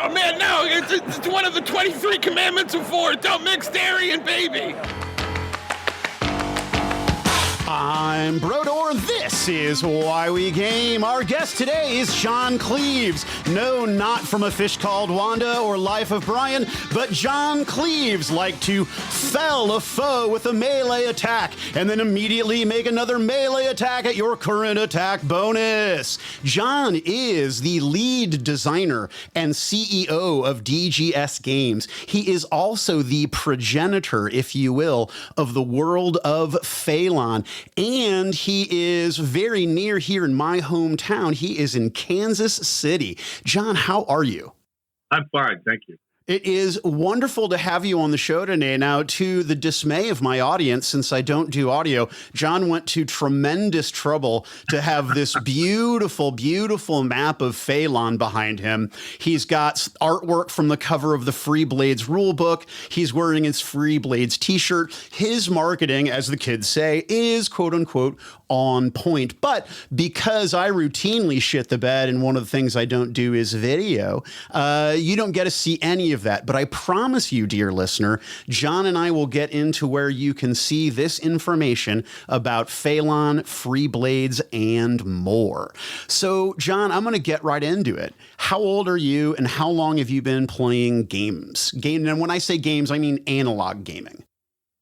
Oh, man, no. It's one of the 23 commandments of war. Don't mix dairy and baby. I'm Brodor. This is Why We Game. Our guest today is Jon Cleaves. No, not from A Fish Called Wanda or Life of Brian, but Jon Cleaves like to fell a foe with a melee attack and then immediately make another melee attack at your current attack bonus. Jon is the lead designer and CEO of DGS Games. He is also the progenitor, if you will, of the world of Phalon. And he is very near here in my hometown. He is in Kansas City. Jon, how are you? I'm fine, thank you. It is wonderful to have you on the show today. Now, to the dismay of my audience, since I don't do audio, Jon went to tremendous trouble to have this beautiful, beautiful map of Phalon behind him. He's got artwork from the cover of the Free Blades rulebook. He's wearing his Free Blades t-shirt. His marketing, as the kids say, is quote unquote on point. But because I routinely shit the bed and one of the things I don't do is video, you don't get to see any of that. But I promise you, dear listener, Jon and I will get into where you can see this information about Phalon, Free Blades, and more. So, Jon, I'm going to get right into it. How old are you and how long have you been playing games? And when I say games, I mean analog gaming.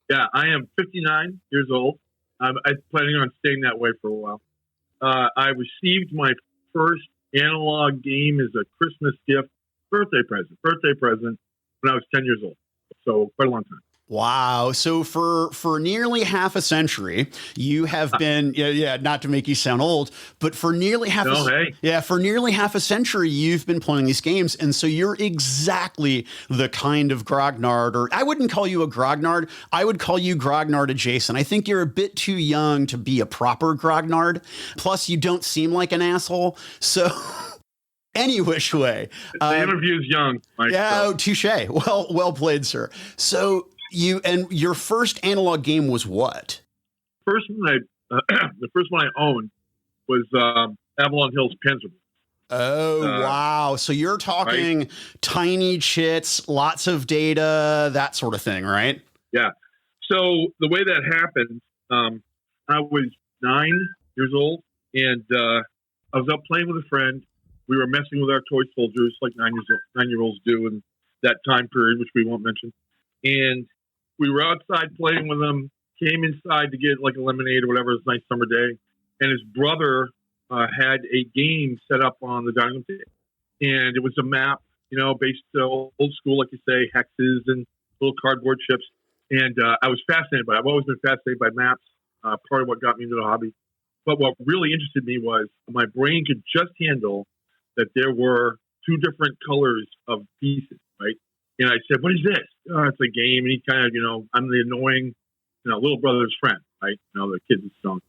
Yeah, I am 59 years old. I'm planning on staying that way for a while. I received my first analog game as a Christmas gift, birthday present when I was 10 years old. So quite a long time. Wow. So for nearly half a century, you have been, not to make you sound old, but for nearly half a century, you've been playing these games. And so you're exactly the kind of grognard, or I wouldn't call you a grognard. I would call you grognard adjacent. I think you're a bit too young to be a proper grognard. Plus, you don't seem like an asshole. So any which way. The interview's young, Mike. Yeah, touche. Well played, sir. So your first analog game was what? The first one I owned was Avalon Hill's Panzer. Oh, wow. So you're talking right? Tiny chits, lots of data, that sort of thing, right? Yeah. So the way that happened, I was 9 years old, and I was out playing with a friend. We were messing with our toy soldiers like 9-year-olds do in that time period, which we won't mention. And we were outside playing with him, came inside to get like a lemonade or whatever. It was a nice summer day. And his brother had a game set up on the dining room table. And it was a map, based old school, like you say, hexes and little cardboard chips. And I was fascinated by it. I've always been fascinated by maps, part of what got me into the hobby. But what really interested me was my brain could just handle that there were two different colors of pieces, right? And I said, what is this? Oh, it's a game. And he kind of, I'm the annoying, little brother's friend, right? The kids and so on.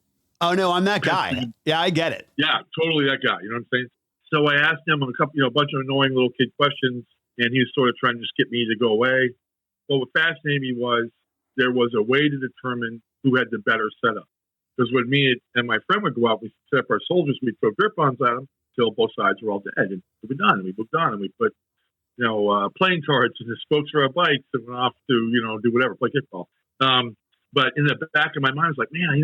Oh, no, I'm that guy. Yeah, I get it. Yeah, totally that guy. You know what I'm saying? So I asked him a bunch of annoying little kid questions, and he was sort of trying to just get me to go away. But what fascinated me was there was a way to determine who had the better setup. Because when me and my friend would go out, we set up our soldiers, we'd throw grip bombs at them until both sides were all dead. And we were done. And we moved on, and we put playing cards and the spokes for our bikes and went off to, do whatever, play kickball. But in the back of my mind, I was like, man,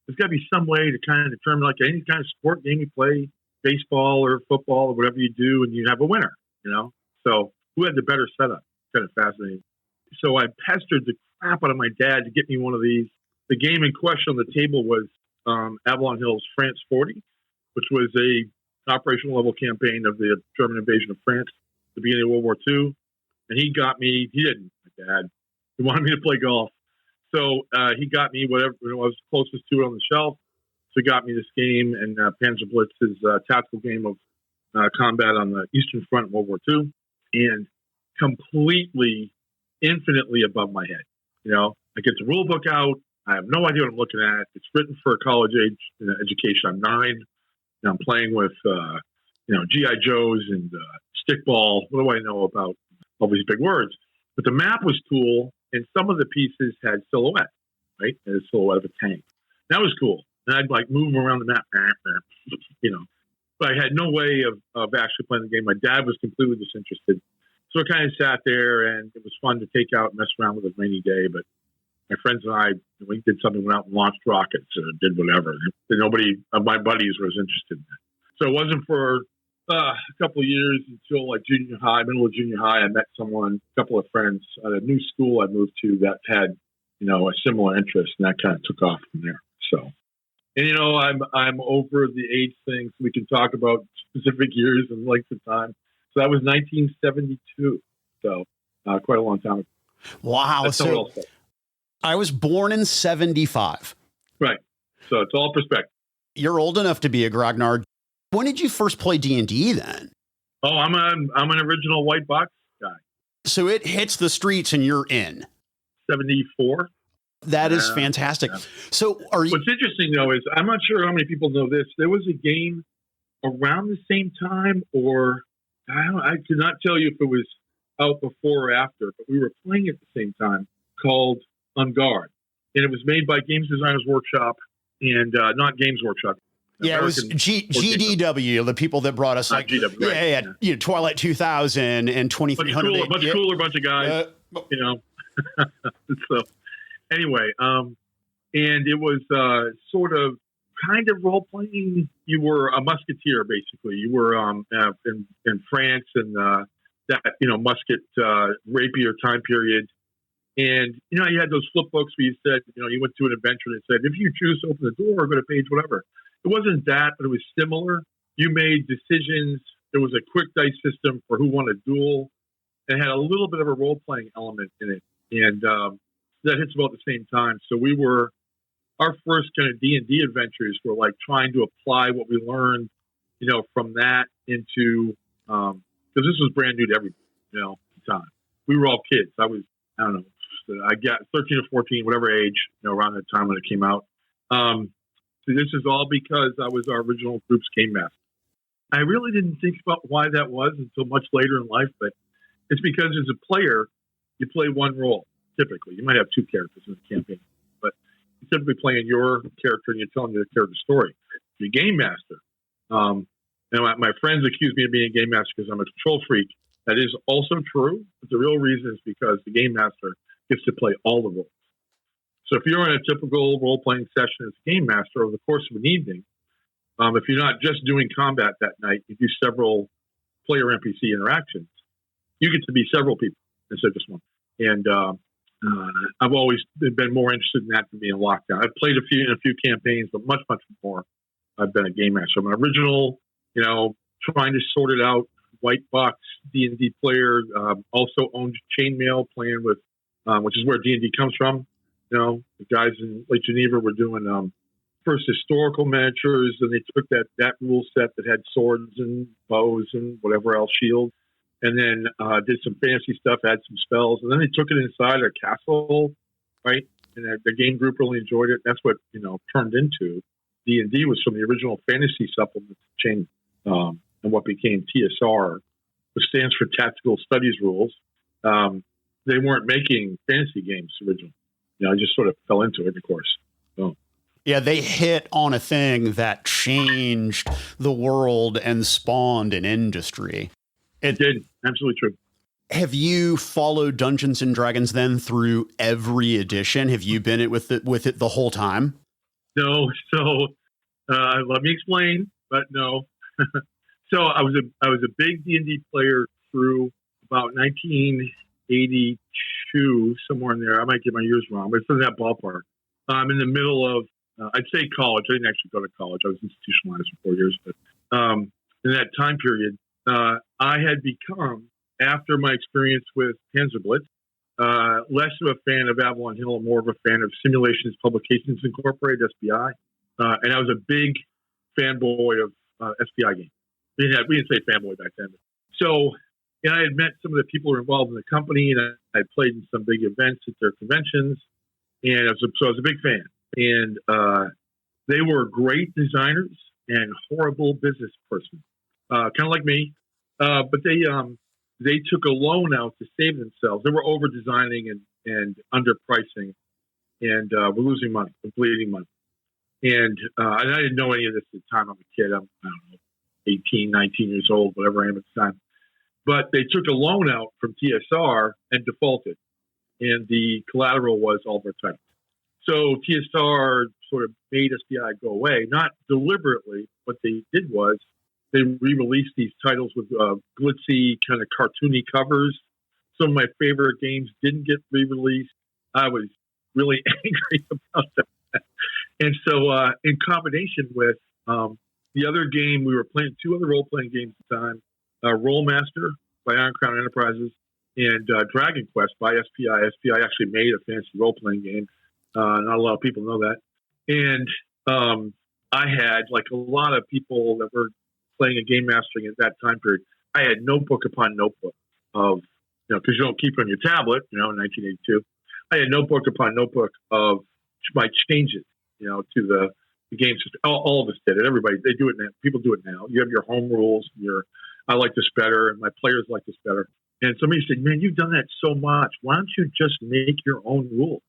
there's got to be some way to kind of determine, like any kind of sport game you play, baseball or football or whatever you do, and you have a winner, So who had the better setup? Kind of fascinating. So I pestered the crap out of my dad to get me one of these. The game in question on the table was Avalon Hill's France 40, which was a operational level campaign of the German invasion of France at the beginning of World War II. And he didn't, my dad. He wanted me to play golf. So he got me whatever I was closest to it on the shelf. So he got me this game, and Panzer Blitz is a tactical game of combat on the Eastern Front in World War II, and completely, infinitely above my head. I get the rule book out. I have no idea what I'm looking at. It's written for a college age education. I'm 9. And I'm playing with, G.I. Joes and stickball. What do I know about all these big words? But the map was cool, and some of the pieces had silhouette, right? And a silhouette of a tank. That was cool. And I'd move around the map, but I had no way of actually playing the game. My dad was completely disinterested. So I kind of sat there, and it was fun to take out and mess around with a rainy day. But my friends and I, we did something, went out and launched rockets or did whatever. Nobody of my buddies was interested in that. So it wasn't for a couple of years until like junior high, middle of junior high. I met someone, a couple of friends at a new school I moved to that had, a similar interest, and that kind of took off from there. So, and I'm over the age thing, so we can talk about specific years and length of time. So that was 1972. So quite a long time ago. Wow. So I was born in 75. Right. So it's all perspective. You're old enough to be a grognard. When did you first play D&D then? Oh, I'm an original White Box guy. So it hits the streets and you're in. 74. That is fantastic. Yeah. So what's interesting though is I'm not sure how many people know this. There was a game around the same time, or I could not tell you if it was out before or after, but we were playing at the same time, called En Garde. And it was made by Games Designers Workshop and not Games Workshop. Yeah, American, it was GDW, the people that brought us GW, right. Twilight 2000 and 2300. Much cooler bunch of guys, So anyway, and it was sort of kind of role playing. You were a musketeer, basically. You were in France and that musket rapier time period. And you had those flip books where you said you went to an adventure and it said if you choose to open the door or go to page whatever. It wasn't that, but it was similar. You made decisions. There was a quick dice system for who won a duel. It had a little bit of a role playing element in it, and that hits about the same time. So our first kind of D&D adventures were like trying to apply what we learned, from that into, because this was brand new to everybody, at the time. We were all kids. I got 13 or 14, whatever age, around the time when it came out. So this is all because I was our original group's game master. I really didn't think about why that was until much later in life, but it's because as a player, you play one role, typically. You might have two characters in the campaign, but you're typically playing your character and you're telling the character story. You're game master. And my friends accuse me of being a game master because I'm a control freak. That is also true, but the real reason is because the game master gets to play all the roles. So if you're in a typical role-playing session as a game master over the course of an evening, if you're not just doing combat that night, you do several player NPC interactions, you get to be several people instead of just one. And I've always been more interested in that than being locked down. I've played in a few campaigns, but much, much more I've been a game master. I'm an original, trying to sort it out, White Box D&D player, also owned Chainmail, playing with, which is where D&D comes from. The guys in Lake Geneva were doing first historical miniatures, and they took that rule set that had swords and bows and whatever else, shields, and then did some fantasy stuff, had some spells, and then they took it inside a castle, right? And the game group really enjoyed it. That's what turned into D&D was from the original fantasy supplement chain, and what became TSR, which stands for Tactical Studies Rules. They weren't making fantasy games originally. I just sort of fell into it, of course. So. Yeah, they hit on a thing that changed the world and spawned an industry. It did. Absolutely true. Have you followed Dungeons and Dragons then through every edition? Have you been with it the whole time? No. So let me explain, but no. So I was a big D&D player through about 1982, somewhere in there. I might get my years wrong, but it's in that ballpark. I'm in the middle of, I'd say college. I didn't actually go to college. I was institutionalized for 4 years. But in that time period, I had become, after my experience with Panzer Blitz, less of a fan of Avalon Hill and more of a fan of Simulations Publications Incorporated, SPI. And I was a big fanboy of SPI games. We didn't say fanboy back then. So, and I had met some of the people who were involved in the company, and I played in some big events at their conventions, and I was a big fan. And they were great designers and horrible business person, kind of like me. But they took a loan out to save themselves. They were over designing and underpricing, and were losing money, bleeding money. And I didn't know any of this at the time. I'm a kid. I'm, I don't know, 18, 19 years old, whatever I am at the time. But they took a loan out from TSR and defaulted. And the collateral was all their titles. So TSR sort of made SPI go away, not deliberately. What they did was they re-released these titles with glitzy, kind of cartoony covers. Some of my favorite games didn't get re-released. I was really angry about that. And so in combination with the other game, we were playing 2 other role-playing games at the time, Roll Master by Iron Crown Enterprises and Dragon Quest by SPI. SPI actually made a fantasy role-playing game. Not a lot of people know that. And I had, like a lot of people that were playing and game mastering at that time period, I had notebook upon notebook of, because you don't keep it on your tablet, in 1982. I had notebook upon notebook of my changes, to the game system. All of us did it. Everybody, they do it now. People do it now. You have your home rules, I like this better, and my players like this better. And somebody said, man, you've done that so much. Why don't you just make your own rules?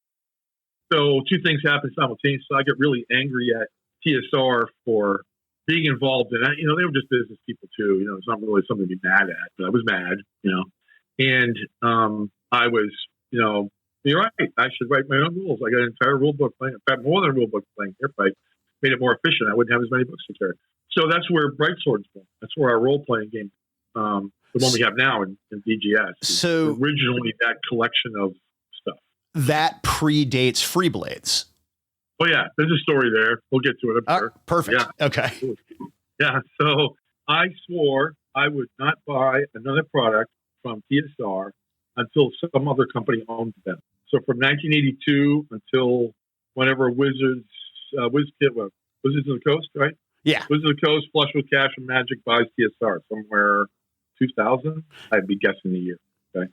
So 2 things happened simultaneously. I get really angry at TSR for being involved in that. They were just business people too. It's not really something to be mad at, but I was mad, And I was, you're right. I should write my own rules. I got an entire rule book playing. In fact, more than a rule book playing. If I made it more efficient, I wouldn't have as many books to carry. So that's where Bright Sword's from. That's where our role-playing game, the one we have now in DGS, so originally that collection of stuff. That predates Freeblades. Oh, yeah. There's a story there. We'll get to it, I'm sure. Perfect. Yeah. Okay. Yeah. So I swore I would not buy another product from TSR until some other company owned them. So from 1982 until whenever Wizards of the Coast, right? Yeah. Wizards of the Coast, Flush with Cash and Magic buys TSR somewhere 2000. I'd be guessing the year. Okay.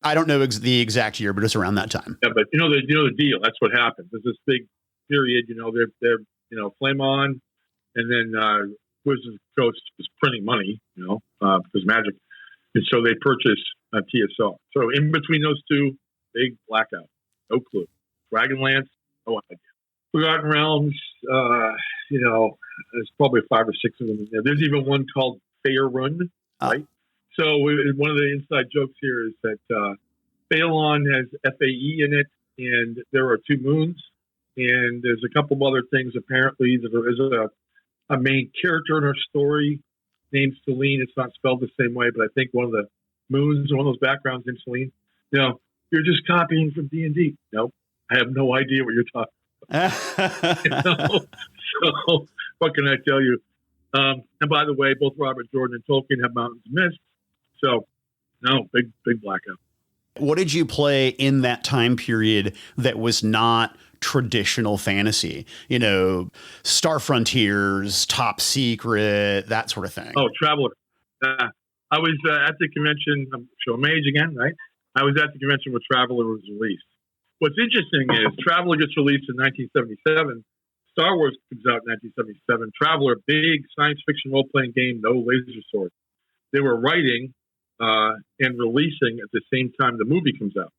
I don't know the exact year, but it's around that time. Yeah, but the deal. That's what happens. There's this big period. They're Flame On, and then Wizards of the Coast is printing money. Because Magic, and so they purchase TSR. So in between those 2, big blackout. No clue. Dragonlance. No idea. Forgotten Realms. There's probably 5 or 6 of them in there. There's even one called Faerun, right? So one of the inside jokes here is that Avalon has FAE in it, and there are 2 moons, and there's a couple of other things. Apparently, there is a main character in our story named Celine. It's not spelled the same way, but I think one of the moons, one of those backgrounds named Celine. You're just copying from D&D. Nope. I have no idea what you're talking about. So what can I tell you? And by the way, both Robert Jordan and Tolkien have Mountains of Mist. So, no, big blackout. What did you play in that time period that was not traditional fantasy? Star Frontiers, Top Secret, that sort of thing. Oh, Traveler. I was at the convention. I'm showing my age again, right? I was at the convention where Traveler was released. What's interesting is Traveler gets released in 1977. Star Wars comes out in 1977. Traveler, big science fiction role-playing game, no laser sword. They were writing and releasing at the same time the movie comes out.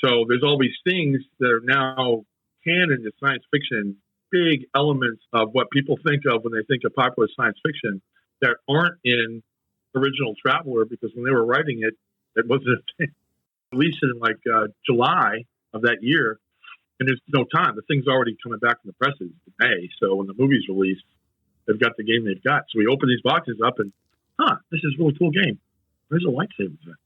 So there's all these things that are now canon to science fiction, big elements of what people think of when they think of popular science fiction that aren't in original Traveler, because when they were writing it, it wasn't a thing. Released in July of that year, and there's no time. The thing's already coming back from the presses in May. So when the movie's released, they've got the game they've got. So we open these boxes up and, this is a really cool game. There's a lightsaber there.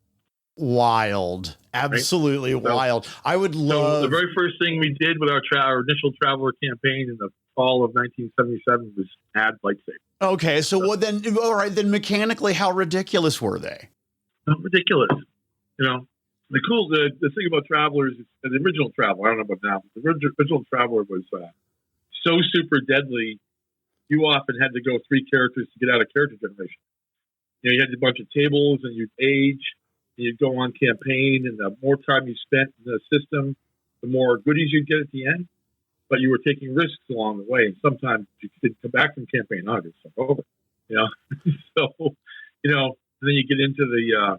Wild. Absolutely right? Wild. I would love... So the very first thing we did with our initial Traveler campaign in the fall of 1977 was add lightsaber. Okay, so what then? All right, then mechanically, how ridiculous were they? Not ridiculous. The thing about Travelers, the original Traveler, I don't know about now, but the original Traveler was so super deadly, you often had to go 3 characters to get out of character generation. You had a bunch of tables, and you'd age, and you'd go on campaign, and the more time you spent in the system, the more goodies you'd get at the end. But you were taking risks along the way, and sometimes you could come back from campaign, it's over. So, and then you get into the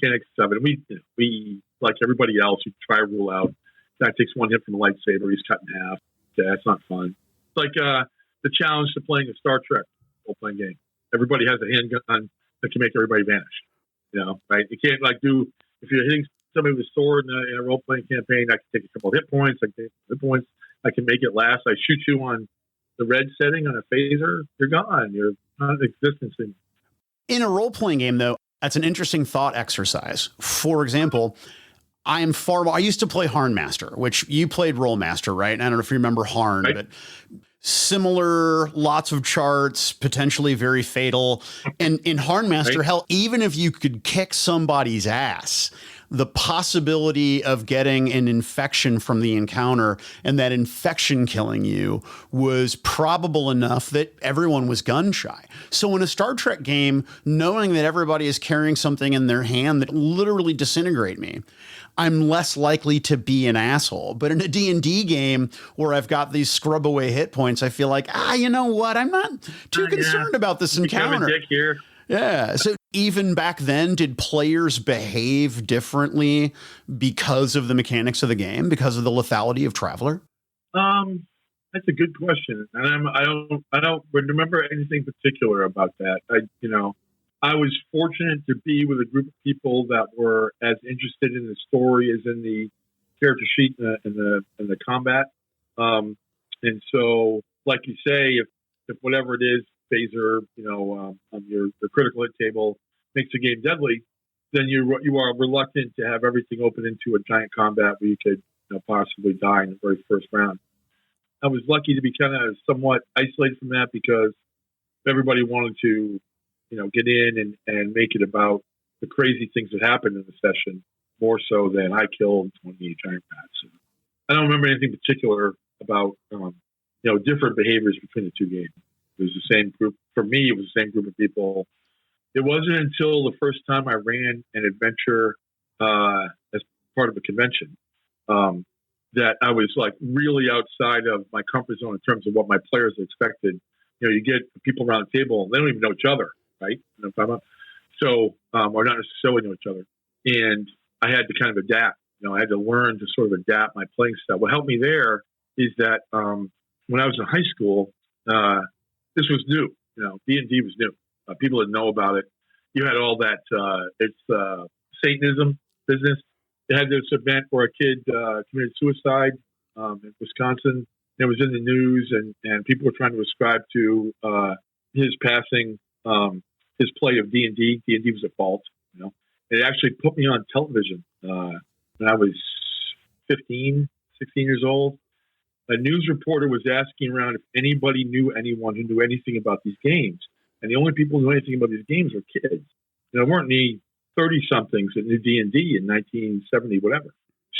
mechanics of it. And we like everybody else, you try to rule out. Guy takes 1 hit from a lightsaber, he's cut in half. Yeah, that's not fun. It's like the challenge to playing a Star Trek role-playing game. everybody has a handgun that can make everybody vanish. Right? You can't if you're hitting somebody with a sword in a role-playing campaign, I can take a couple of hit points. I can make it last. I shoot you on the red setting on a phaser, you're gone. You're not in existence anymore. In a role-playing game, though, that's an interesting thought exercise. For example, I used to play Harnmaster, which you played Rollmaster, right? And I don't know if you remember Harn, right? But similar, lots of charts, potentially very fatal. And in Harnmaster, right. Hell, even if you could kick somebody's ass, the possibility of getting an infection from the encounter and that infection killing you was probable enough that everyone was gun shy. So in a Star Trek game, knowing that everybody is carrying something in their hand that literally disintegrate me, I'm less likely to be an asshole. But in a D&D game where I've got these scrub away hit points, I feel like, you know what? I'm not too concerned about this encounter. Dick here. Yeah. So even back then, did players behave differently because of the mechanics of the game, because of the lethality of Traveler? That's a good question. And I don't remember anything particular about that. I was fortunate to be with a group of people that were as interested in the story as in the character sheet and the combat. And so, like you say, if whatever it is, phaser, on your critical hit table makes the game deadly, then you are reluctant to have everything open into a giant combat where you could possibly die in the very first round. I was lucky to be kind of somewhat isolated from that because everybody wanted to, get in and make it about the crazy things that happened in the session more so than I killed 28 giant bats. I don't remember anything particular about, different behaviors between the two games. It was the same group. For me, it was the same group of people. It wasn't until the first time I ran an adventure as part of a convention that I was like really outside of my comfort zone in terms of what my players expected. You get people around the table, they don't even know each other, right? So, or not necessarily know each other. And I had to kind of adapt. I had to learn to sort of adapt my playing style. What helped me there is that when I was in high school, this was new. D&D was new. People didn't know about it. You had all that, it's Satanism business. They had this event where a kid committed suicide in Wisconsin. It was in the news, and people were trying to ascribe to his passing his play of D&D. D&D was at fault. It actually put me on television when I was 16 years old. A news reporter was asking around if anybody knew anyone who knew anything about these games. And the only people who knew anything about these games were kids. There weren't any 30-somethings that knew D&D in 1970, whatever.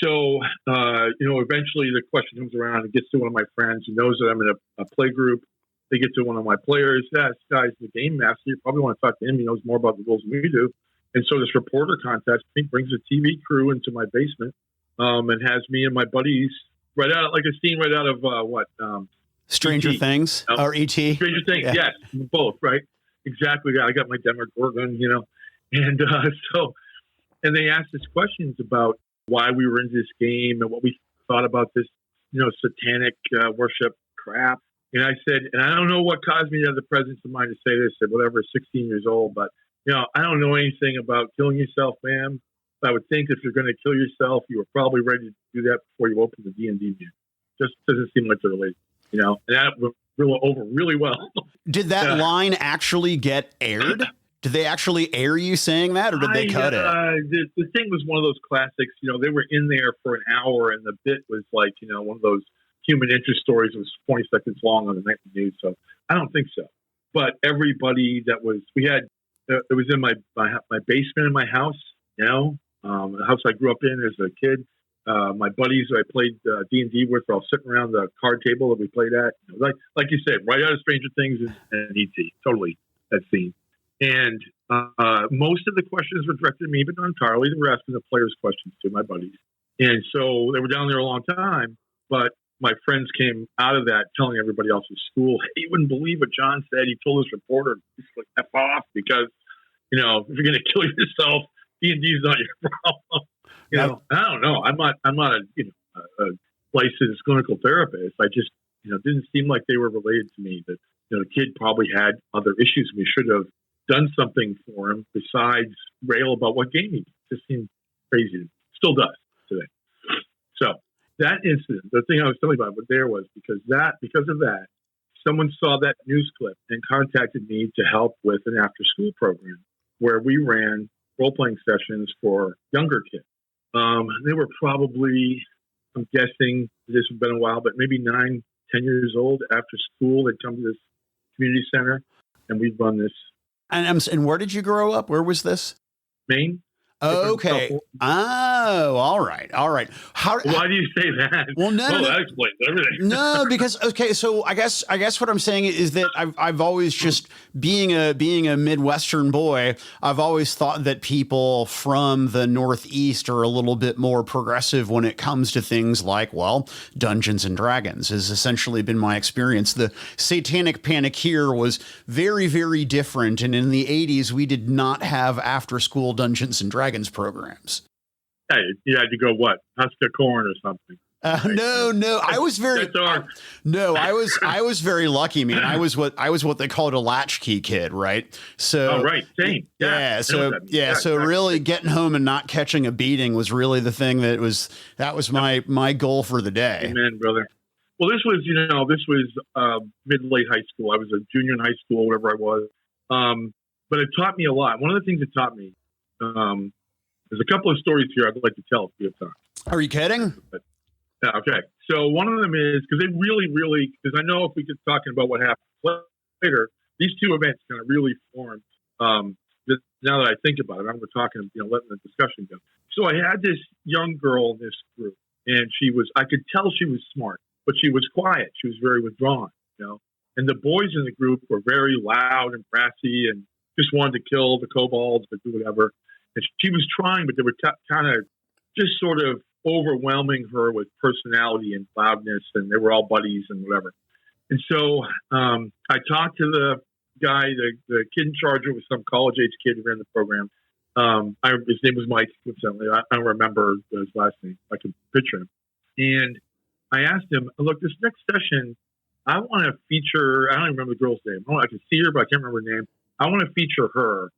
So, eventually the question comes around. It gets to one of my friends who knows that I'm in a play group. They get to one of my players. This guy's the game master. You probably want to talk to him. He knows more about the rules than we do. And so this reporter contacts me, brings a TV crew into my basement, and has me and my buddies right out, like a scene right out of Stranger E.T. Things or E.T. Stranger Things, yeah. Yes, both, right? Exactly. I got my Demogorgon, and and they asked us questions about why we were into this game and what we thought about this, satanic worship crap. And I said, and I don't know what caused me to have the presence of mind to say this at whatever, 16 years old, but I don't know anything about killing yourself, ma'am. I would think if you're going to kill yourself, you were probably ready to do that before you opened the D&D game. Just doesn't seem like they're related, and that went over really well. Did that line actually get aired? Did they actually air you saying that, or did they cut it? The thing was one of those classics. They were in there for an hour, and the bit was like, one of those human interest stories that was 20 seconds long on the nightly news. So I don't think so. But everybody it was in my basement in my house, the house I grew up in as a kid. My buddies who I played D&D with were all sitting around the card table that we played at. Like you said, right out of Stranger Things and E.T. Totally, that scene. And most of the questions were directed at me, but not entirely. They were asking the players questions too, my buddies. And so they were down there a long time, but my friends came out of that telling everybody else at school, hey, you wouldn't believe what John said. He told this reporter, he's like, F off, because, if you're going to kill yourself, D&D is not your problem. I don't know. I'm not a licensed clinical therapist. I just, didn't seem like they were related to me. But the kid probably had other issues. We should have done something for him besides rail about what game he did. It just seemed crazy. Still does today. So that incident, the thing I was telling you about, because of that, someone saw that news clip and contacted me to help with an after-school program where we ran role-playing sessions for younger kids. They were probably, I'm guessing, this has been a while, but maybe 9, 10 years old. After school, they'd come to this community center, and we'd run this. And where did you grow up? Where was this? Maine. Okay. Oh, all right. Why do you say that? Well, no. That explains everything. No, because so I guess what I'm saying is that I've always just being a Midwestern boy, I've always thought that people from the Northeast are a little bit more progressive when it comes to things like, well, Dungeons and Dragons has essentially been my experience. The Satanic Panic here was very, very different, and in the 80s we did not have after-school Dungeons and Dragons programs. Hey, you had to go what? Husk a corn or something. No. I was very I was very lucky, man. I was what they called a latchkey kid, right? So right, same. So really getting home and not catching a beating was really the thing that was my goal for the day. Amen, brother. Well, this was mid-late high school. I was a junior in high school, whatever I was. But it taught me a lot. One of the things it taught me, there's a couple of stories here I'd like to tell if you have time. Are you kidding? Okay. So one of them is, because they really, because I know if we get talking about what happened later, these two events kind of really formed. Now that I think about it, I'm talking, letting the discussion go. So I had this young girl in this group, and I could tell she was smart, but she was quiet. She was very withdrawn, and the boys in the group were very loud and brassy and just wanted to kill the kobolds, but do whatever. And she was trying, but they were kind of just sort of overwhelming her with personality and loudness, and they were all buddies and whatever. And so I talked to the guy, the kid in charge, was some college-age kid who ran the program. His name was Mike, incidentally. I don't remember his last name. I can picture him. And I asked him, look, this next session, I want to feature, I don't even remember the girl's name. I can see her, but I can't remember her name. I want to feature her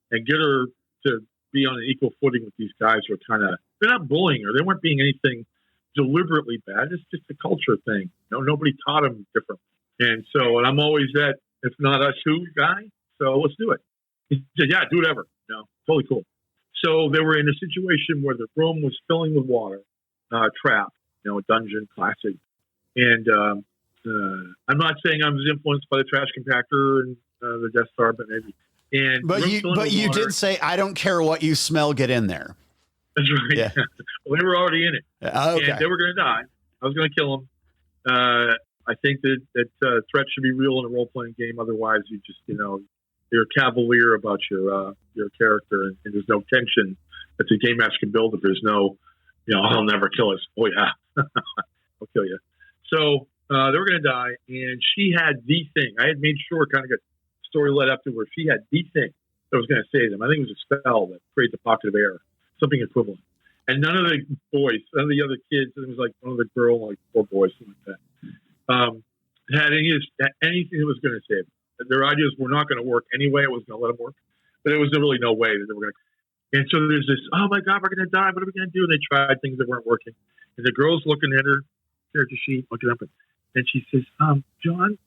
and get her to be on an equal footing with these guys who are they're not bullying her. They weren't being anything deliberately bad. It's just a culture thing. Nobody taught them differently. And I'm always that, if not us who guy. So let's do it. He said, yeah, do whatever. Totally cool. So they were in a situation where the room was filling with water, trapped, a dungeon, classic. And I'm not saying I was influenced by the trash compactor and the Death Star, but maybe. But you did say, I don't care what you smell, get in there. That's right. Yeah. Well, they were already in it. Okay. And they were going to die. I was going to kill them. I think that threats should be real in a role-playing game. Otherwise, you just, you're cavalier about your character, and there's no tension that the game master can build if there's no, I'll never kill us. Oh, yeah. I'll kill you. So they were going to die, and she had the thing. I had made sure, kind of got the story led up to where she had the thing that was going to save them. I think it was a spell that creates a pocket of air, something equivalent. And none of the boys, none of the other kids, it was like one of the girl, like 4 boys, something like that, had anything that was going to save them. Their ideas were not going to work anyway. It was going to let them work. But there was really no way that they were going to. And so there's this, oh my God, we're going to die. What are we going to do? And they tried things that weren't working. And the girl's looking at her character sheet, looking up, and she says, John,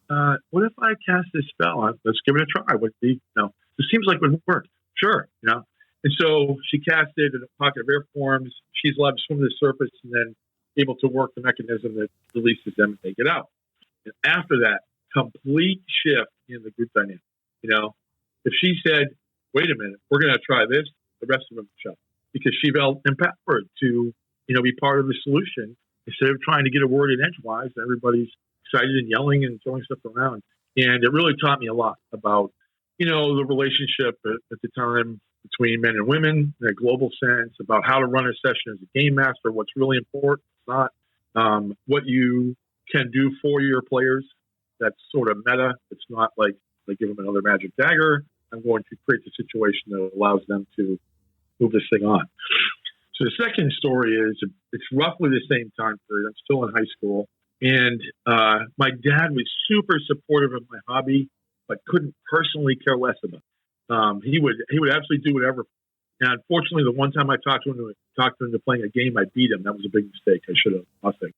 what if I cast this spell? Let's give it a try. It seems like it would work. Sure. And so she cast it, and a pocket of air forms. She's allowed to swim to the surface and then able to work the mechanism that releases them and they get out. And after that, complete shift in the group dynamic. If she said, wait a minute, we're going to try this, the rest of them shut, because she felt empowered to, be part of the solution instead of trying to get a word in edgewise. Everybody's excited and yelling and throwing stuff around. And it really taught me a lot about, the relationship at the time between men and women in a global sense, about how to run a session as a game master, what's really important, what's not, what you can do for your players. That's sort of meta. It's not like they give them another magic dagger. I'm going to create the situation that allows them to move this thing on. So the second story is, it's roughly the same time period. I'm still in high school. And my dad was super supportive of my hobby, but couldn't personally care less about it. He would absolutely do whatever. And unfortunately, the one time I talked to him to playing a game, I beat him. That was a big mistake. I should have, I think.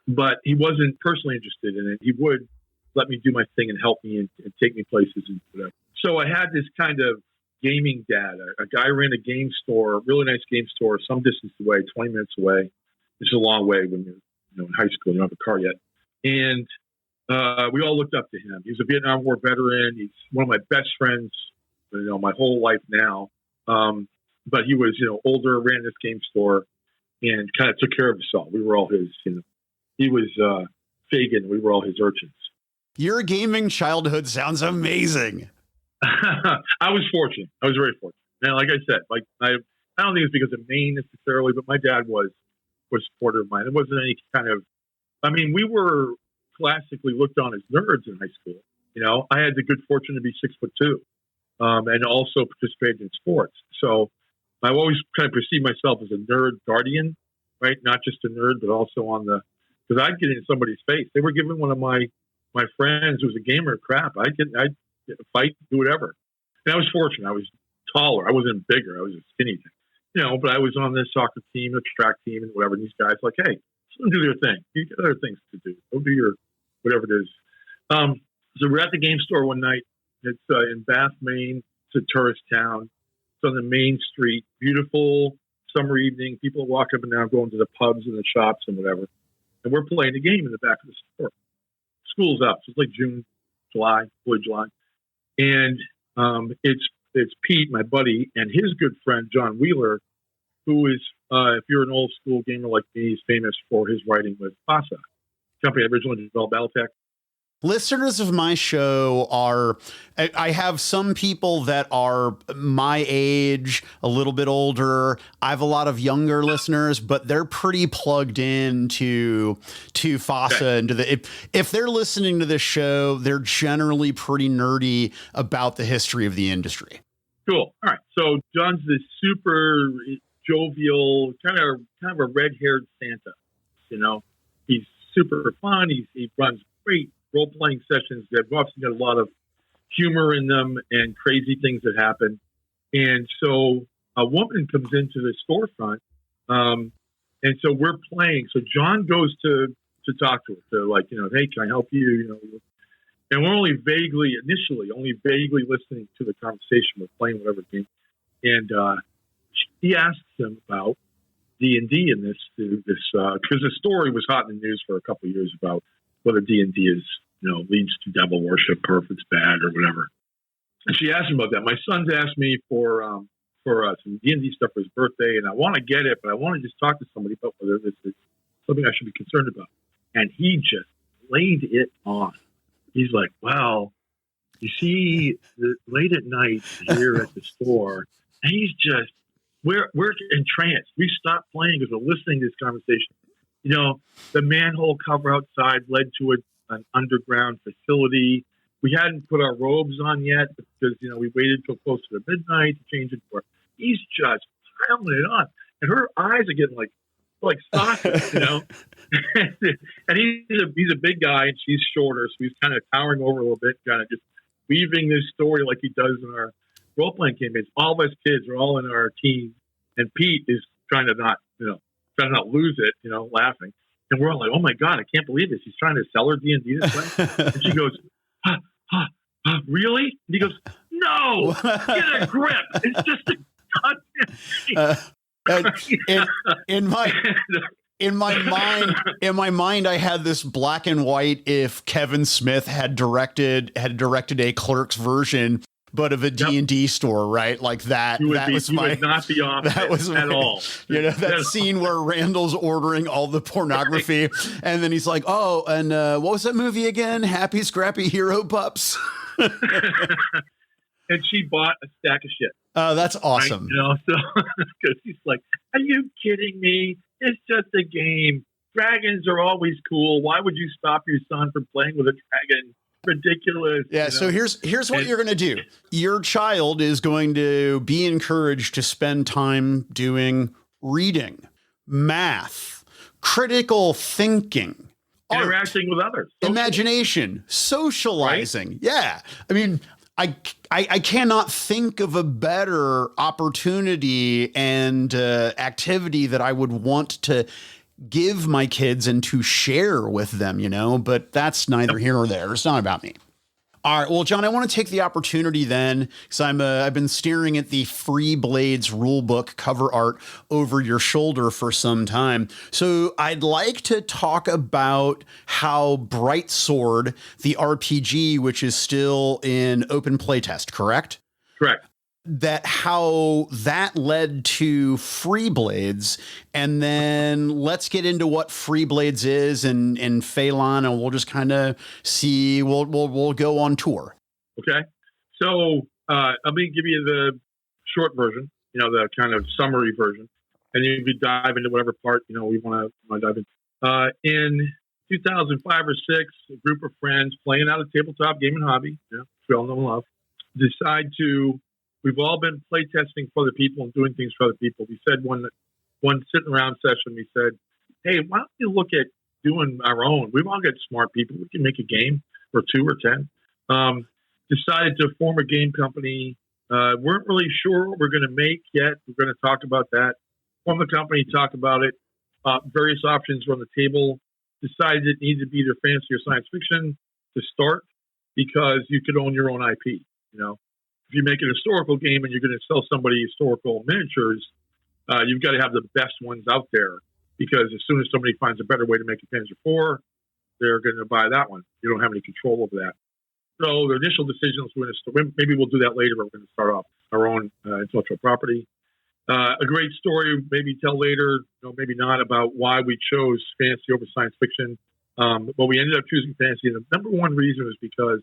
But he wasn't personally interested in it. He would let me do my thing and help me and take me places and whatever. So I had this kind of gaming dad. A guy ran a game store, a really nice game store, some distance away, 20 minutes away. It's a long way when you're in high school. You don't have a car yet. And we all looked up to him. He was a Vietnam War veteran. He's one of my best friends, my whole life now. But he was, older, ran this game store, and kind of took care of us all. We were all his, he was Fagin. We were all his urchins. Your gaming childhood sounds amazing. I was fortunate. I was very fortunate. And like I said, I don't think it's because of Maine necessarily, but my dad was supportive of mine. It wasn't any kind of, we were classically looked on as nerds in high school. I had the good fortune to be 6'2", and also participated in sports. So I always kind of perceived myself as a nerd guardian, right? Not just a nerd, but also because I'd get in somebody's face. They were giving one of my friends who was a gamer crap. I'd fight, do whatever. And I was fortunate. I was taller. I wasn't bigger. I was a skinny thing. But I was on the soccer team, the track team, and whatever. And these guys like, hey, let them do their thing. You got other things to do. Go do your whatever it is. So we're at the game store one night. It's in Bath, Maine. It's a tourist town. It's on the main street. Beautiful summer evening. People walk up and down, going to the pubs and the shops and whatever. And we're playing a game in the back of the store. School's up. So it's like June, July, early July. And it's Pete, my buddy, and his good friend, John Wheeler, who is, if you're an old school gamer like me, he's famous for his writing with FASA, company that originally developed Battletech. Listeners of my show I have some people that are my age, a little bit older. I have a lot of younger listeners, but they're pretty plugged in to FASA and if they're listening to this show, they're generally pretty nerdy about the history of the industry. Cool. All right. So John's this super jovial, kind of a red-haired Santa. He's super fun. He runs great role-playing sessions that have obviously got a lot of humor in them and crazy things that happen. And so a woman comes into the storefront, and so we're playing. So John goes to talk to her, hey, can I help you? And we're only vaguely listening to the conversation. We're playing whatever game. And he asks him about D&D in this because the story was hot in the news for a couple of years about whether D&D is, leads to devil worship or if it's bad or whatever. And she asked him about that. My son's asked me for some D&D stuff for his birthday, and I want to get it, but I want to just talk to somebody about whether this is something I should be concerned about. And he just laid it on. He's like, well, you see, late at night here at the store, and he's just, we're entranced. We stopped playing because we're listening to this conversation. The manhole cover outside led to an underground facility. We hadn't put our robes on yet because, we waited till close to midnight to change it for. He's just piling it on. And her eyes are getting like sockets, and he's a big guy and she's shorter. So he's kind of towering over a little bit, kind of just weaving this story like he does in our role-playing campaigns. All of us kids are all in our teens, and Pete is trying to not lose it, laughing. And we're all like, oh my God, I can't believe this. He's trying to sell her D&D this way. And she goes, really? And he goes, no, get a grip. It's just a in my mind, I had this black and white. If Kevin Smith had directed a Clerks version, but of a D&D store, right? Like that. Would not be off that was at all. That scene where Randall's ordering all the pornography, right. And then he's like, "Oh, and what was that movie again? Happy Scrappy Hero Pups." And she bought a stack of shit. Oh, that's awesome. Right? So because she's like, "Are you kidding me? It's just a game. Dragons are always cool. Why would you stop your son from playing with a dragon?" Ridiculous. Yeah. So here's what you're going to do. Your child is going to be encouraged to spend time doing reading, math, critical thinking, art, interacting with others, imagination, socializing. Right? Yeah. I mean, I cannot think of a better opportunity and activity that I would want to give my kids and to share with them, but that's neither here nor there. It's not about me. All right. Well, John, I want to take the opportunity then, because I've been staring at the Free Blades rulebook cover art over your shoulder for some time. So I'd like to talk about how Bright Sword, the RPG, which is still in open playtest, correct? Correct. How that led to Free Blades, and then let's get into what Free Blades is and Phalon, and we'll just kind of see. We'll go on tour. Okay, so let me give you the short version, the kind of summary version, and you could dive into whatever part we want to dive in. In 2005 or 6, a group of friends playing out a tabletop game and hobby, which we all know and love, decide to. We've all been playtesting for other people and doing things for other people. We said one sitting around session, we said, hey, why don't we look at doing our own? We've all got smart people. We can make a game or 2 or 10. Decided to form a game company. Weren't really sure what we're going to make yet. We're going to talk about that. Form a company, talk about it. Various options were on the table. Decided it needed to be either fantasy or science fiction to start because you could own your own IP, If you make an historical game and you're going to sell somebody historical miniatures, you've got to have the best ones out there because as soon as somebody finds a better way to make a Panzer IV, they're going to buy that one. You don't have any control over that. So the initial decision was maybe we'll do that later, but we're going to start off our own intellectual property. A great story, maybe tell later, maybe not, about why we chose fantasy over science fiction. But we ended up choosing fantasy. And the number one reason was because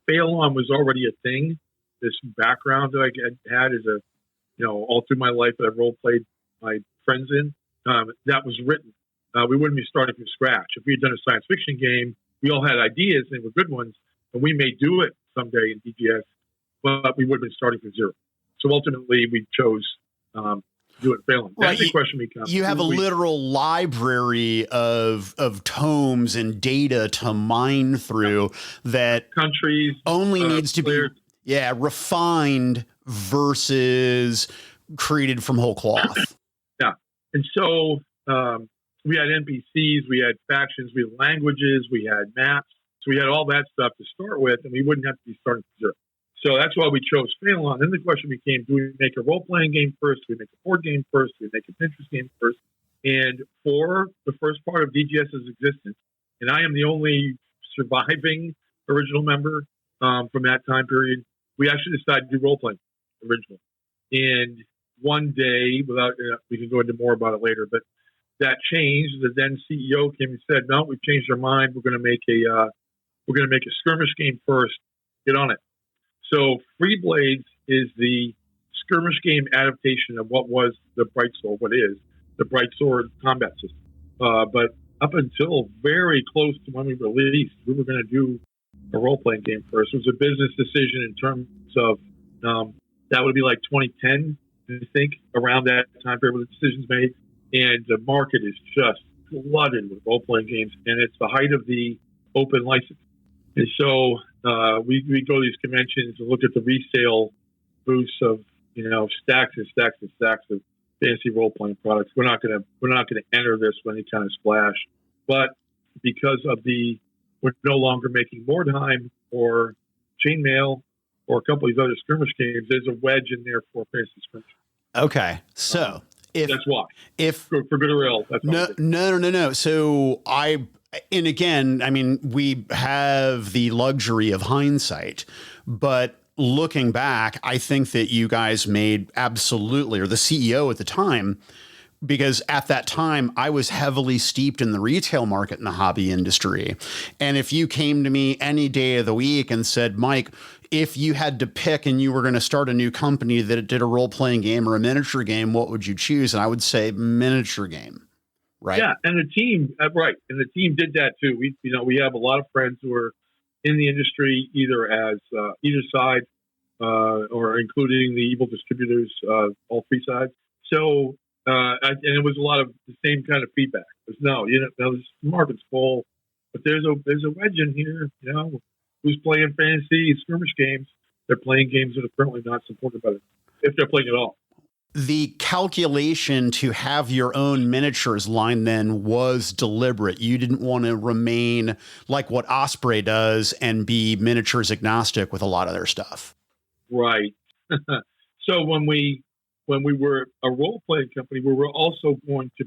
Avalon was already a thing. This background that I had as all through my life that I've role played my friends in, that was written. We wouldn't be starting from scratch. If we had done a science fiction game, we all had ideas and they were good ones, and we may do it someday in DGS, but we would have been starting from zero. So ultimately, we chose do it failing. That's the question becomes. You have a literal library of tomes and data to mine through that countries only needs to be refined versus created from whole cloth. Yeah. And so we had NPCs, we had factions, we had languages, we had maps. So we had all that stuff to start with, and we wouldn't have to be starting from zero. So that's why we chose Phalon. Then the question became, do we make a role-playing game first? Do we make a board game first? Do we make a Pinterest game first? And for the first part of DGS's existence, and I am the only surviving original member from that time period, we actually decided to do role-playing originally. And one day, we can go into more about it later, but that changed. The then CEO came and said, no, we've changed our mind. We're going to make a skirmish game first. Get on it. So Free Blades is the skirmish game adaptation of what was the Bright Sword, what is the Bright Sword combat system. But up until very close to when we released, we were going to do a role-playing game first. It was a business decision in terms of that would be like 2010, I think, around that time period when the decision's made. And the market is just flooded with role-playing games, and it's the height of the open license. And so we go to these conventions and look at the resale booths of stacks and stacks and stacks of fantasy role playing products. We're not gonna enter this with any kind of splash, but because of we're no longer making Mordheim or Chainmail or a couple of these other skirmish games. There's a wedge in there for fantasy skirmish. Okay, so that's why. For good or ill. That's no. So and again, I mean, we have the luxury of hindsight, but looking back, I think that you guys made absolutely, or the CEO at the time, because at that time I was heavily steeped in the retail market in the hobby industry. And if you came to me any day of the week and said, Mike, if you had to pick and you were going to start a new company that did a role-playing game or a miniature game, what would you choose? And I would say miniature game. Right. Yeah, and the team, right, and the team did that too. We have a lot of friends who are in the industry, either as either side, or including the evil distributors, all three sides. So And it was a lot of the same kind of feedback. It was, no, this market's full, but there's a wedge in here. Who's playing fantasy skirmish games? They're playing games that are currently not supported by them, if they're playing at all. The calculation to have your own miniatures line then was deliberate. You didn't want to remain like what Osprey does and be miniatures agnostic with a lot of their stuff. Right. So when we were a role-playing company, we were also going to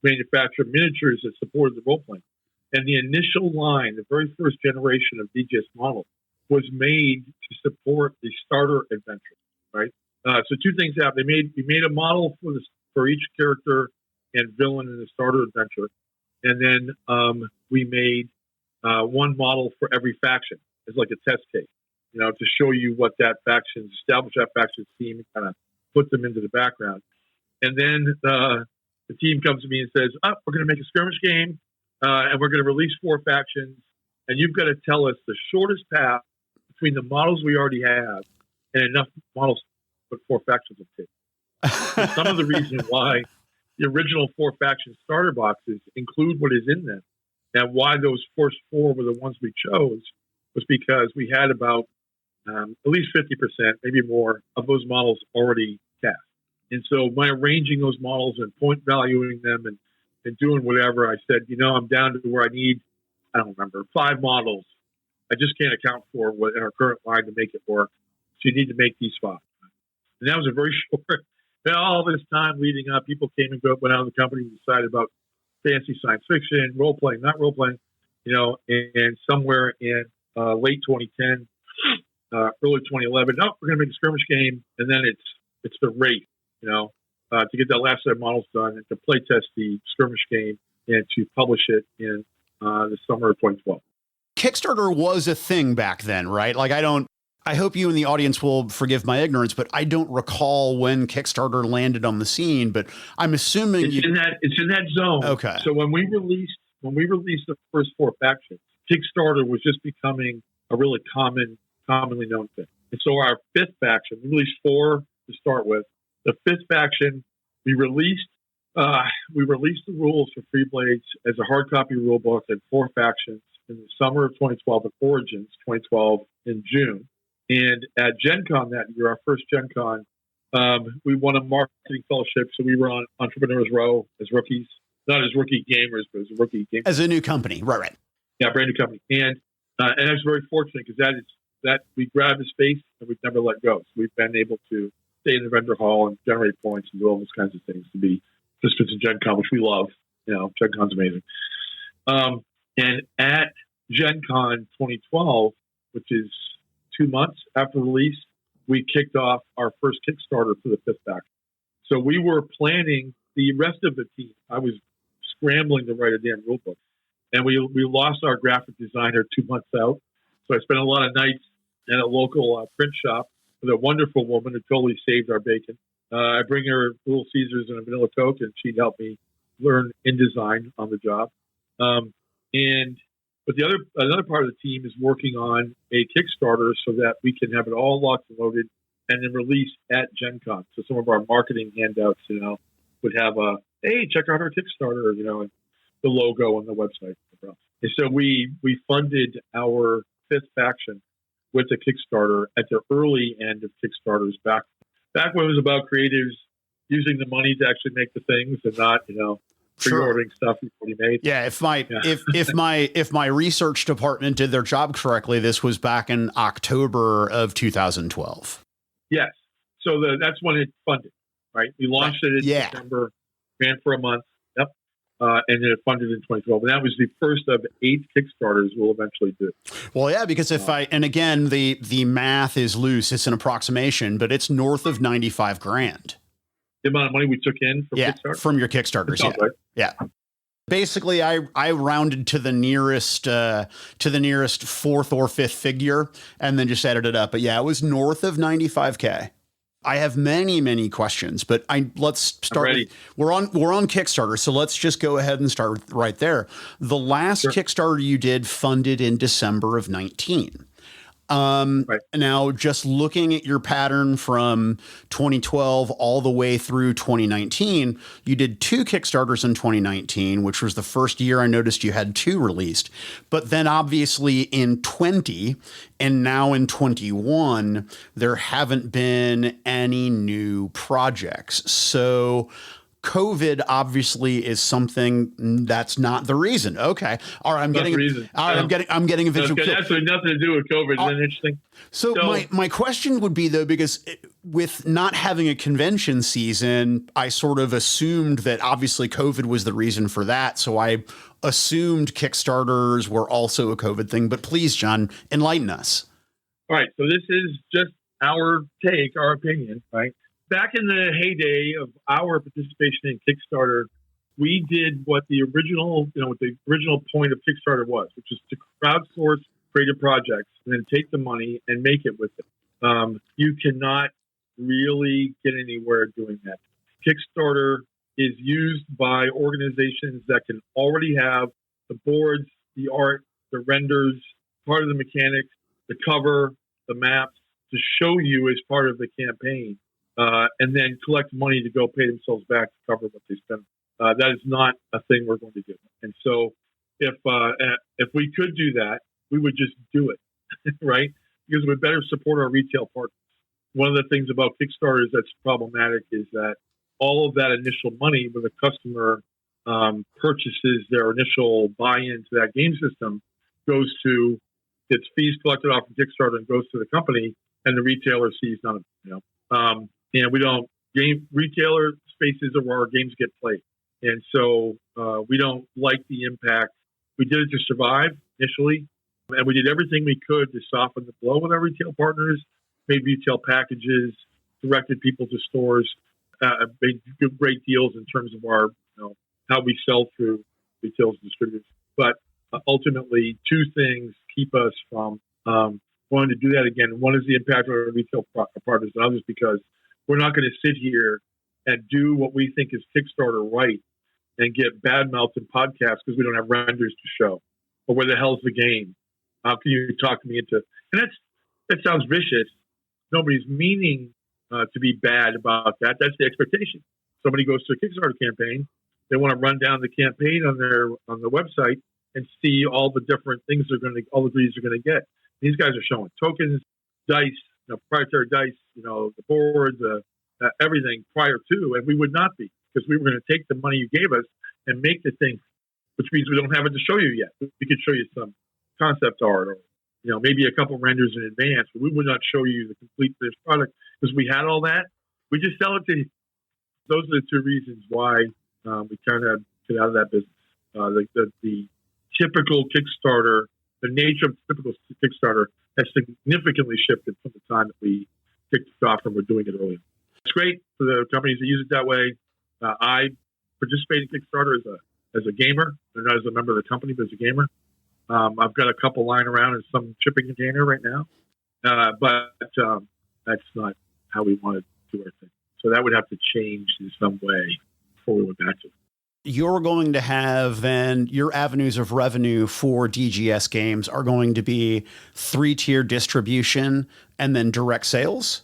manufacture miniatures that supported the role-playing. And the initial line, the very first generation of DGS model, was made to support the starter adventure, right? So two things happened. We made a model for each character and villain in the starter adventure, and then we made one model for every faction. It's like a test case, to show you what establish that faction's team, and kind of put them into the background. And then the team comes to me and says, we're going to make a skirmish game, and we're going to release 4 factions, and you've got to tell us the shortest path between the models we already have and enough models to put 4 factions in tape. Some of the reason why the original 4 faction starter boxes include what is in them, and why those first 4 were the ones we chose, was because we had about at least 50%, maybe more, of those models already cast. And so by arranging those models and point valuing them and doing whatever, I said, I'm down to where I need, I don't remember, 5 models. I just can't account for what in our current line to make it work. So you need to make these 5. And that was a very short, all this time leading up, people came and went out of the company and decided about fantasy science fiction, role-playing, not role-playing, and somewhere in late 2010, early 2011, we're going to make a skirmish game, and then it's the race, to get that last set of models done and to play test the skirmish game and to publish it in the summer of 2012. Kickstarter was a thing back then, right? Like I hope you and the audience will forgive my ignorance, but I don't recall when Kickstarter landed on the scene, but I'm assuming it's in that zone. Okay. So when we released the first 4 factions, Kickstarter was just becoming a really commonly known thing. And so our 5th faction, we released 4 to start with. The 5th faction, we released the rules for Free Blades as a hard copy rule book and 4 factions in the summer of 2012 at Origins 2012 in June. And at Gen Con that year, our first Gen Con, we won a marketing fellowship. So we were on Entrepreneurs Row as rookies, not as rookie gamers, but as a rookie game. As a new company. Right. Yeah, brand new company. And I was very fortunate because that we grabbed the space and we've never let go. So we've been able to stay in the vendor hall and generate points and do all those kinds of things to be participants in Gen Con, which we love. Gen Con's amazing. And at Gen Con 2012, which is 2 months after release, we kicked off our first Kickstarter for the 5th faction. So we were planning the rest of the team. I was scrambling to write a damn rule book. And we lost our graphic designer 2 months out. So I spent a lot of nights at a local print shop with a wonderful woman who totally saved our bacon. I bring her Little Caesars and a vanilla Coke, and she'd help me learn InDesign on the job. But another part of the team is working on a Kickstarter so that we can have it all locked and loaded and then released at Gen Con. So some of our marketing handouts, would have hey, check out our Kickstarter, and the logo on the website. And so we funded our 5th faction with a Kickstarter at the early end of Kickstarters back when it was about creatives using the money to actually make the things and not, pre-ordering stuff you've already made. Yeah, if my research department did their job correctly, this was back in October of 2012. Yes. So that's when it funded, right? We launched it in December, ran for a month. Yep. And then it funded in 2012. And that was the first of 8 Kickstarters we'll eventually do. Well, yeah, because and again, the math is loose. It's an approximation, but it's north of $95,000. The amount of money we took in from Kickstarter? From your Kickstarters. Yeah. Right. Yeah. Basically, I rounded to the nearest 4th or 5th figure and then just added it up. But yeah, it was north of $95,000. I have many, many questions, but let's start. We're on Kickstarter, so let's just go ahead and start right there. The last Kickstarter you did funded in December of 19. Right. Now, just looking at your pattern from 2012 all the way through 2019, you did 2 Kickstarters in 2019, which was the first year I noticed you had 2 released. But then obviously in 20 and now in 21, there haven't been any new projects. So COVID obviously is something that's not the reason. Okay. All right. I'm getting a visual. That's absolutely nothing to do with COVID. Isn't that interesting? So my question would be, though, because with not having a convention season, I sort of assumed that obviously COVID was the reason for that. So I assumed Kickstarters were also a COVID thing. But please, Jon, enlighten us. All right. So this is just our take, our opinion, right? Back in the heyday of our participation in Kickstarter, we did what the original point of Kickstarter was, which is to crowdsource creative projects and then take the money and make it with it. You cannot really get anywhere doing that. Kickstarter is used by organizations that can already have the boards, the art, the renders, part of the mechanics, the cover, the maps to show you as part of the campaign. And then collect money to go pay themselves back to cover what they spent. That is not a thing we're going to do. And so if we could do that, we would just do it, right? Because we better support our retail partners. One of the things about Kickstarter that's problematic is that all of that initial money when the customer purchases their initial buy-in to that game system gets fees collected off of Kickstarter and goes to the company, and the retailer sees none of it, And we don't retailer spaces are where our games get played. And so we don't like the impact. We did it to survive initially, and we did everything we could to soften the blow with our retail partners, made retail packages, directed people to stores, made great deals in terms of our, how we sell through retail distributors. But ultimately, 2 things keep us from wanting to do that again. One is the impact on our retail partners, and others because we're not going to sit here and do what we think is Kickstarter right and get bad mouths in podcasts because we don't have renders to show. Or where the hell's the game? How can you talk me into? And that sounds vicious. Nobody's meaning to be bad about that. That's the expectation. Somebody goes to a Kickstarter campaign, they want to run down the campaign on the website and see all the different things all the goodies they're going to get. These guys are showing tokens, dice, proprietary dice, the boards, everything prior to, and we would not be because we were going to take the money you gave us and make the thing, which means we don't have it to show you yet. We could show you some concept art or, maybe a couple renders in advance, but we would not show you the complete finished product because we had all that. We just sell it to you. Those are the 2 reasons why we kind of get out of that business. The typical Kickstarter, the nature of the typical Kickstarter has significantly shifted from the time that we kicked it off and we're doing it earlier. It's great for the companies that use it that way. I participate in Kickstarter as a gamer, and not as a member of the company, but as a gamer. I've got a couple lying around in some shipping container right now, but that's not how we want to do our thing. So that would have to change in some way before we went back to it. You're going to have then your avenues of revenue for DGS games are going to be 3-tier distribution and then direct sales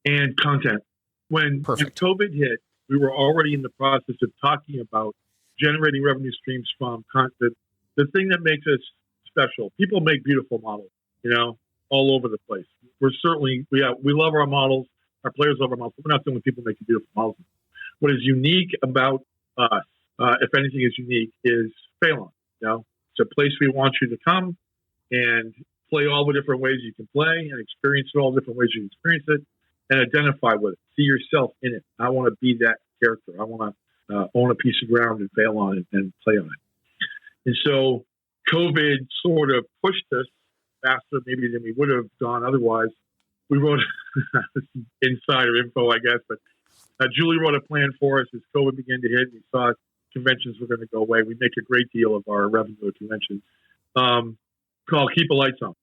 and content. When COVID hit, we were already in the process of talking about generating revenue streams from content. The thing that makes us special, people make beautiful models, all over the place. We love our models. Our players love our models. We're not the only people making beautiful models. What is unique about us, if anything is unique, is Avalon. It's a place we want you to come and play all the different ways you can play and experience it all the different ways you can experience it and identify with it. See yourself in it. I want to be that character. I want to own a piece of ground and Avalon and play on it. And so COVID sort of pushed us faster maybe than we would have gone otherwise. We wrote insider info, I guess, but Julie wrote a plan for us as COVID began to hit. We saw conventions were going to go away. We make a great deal of our revenue at conventions. Called Keep the Lights On.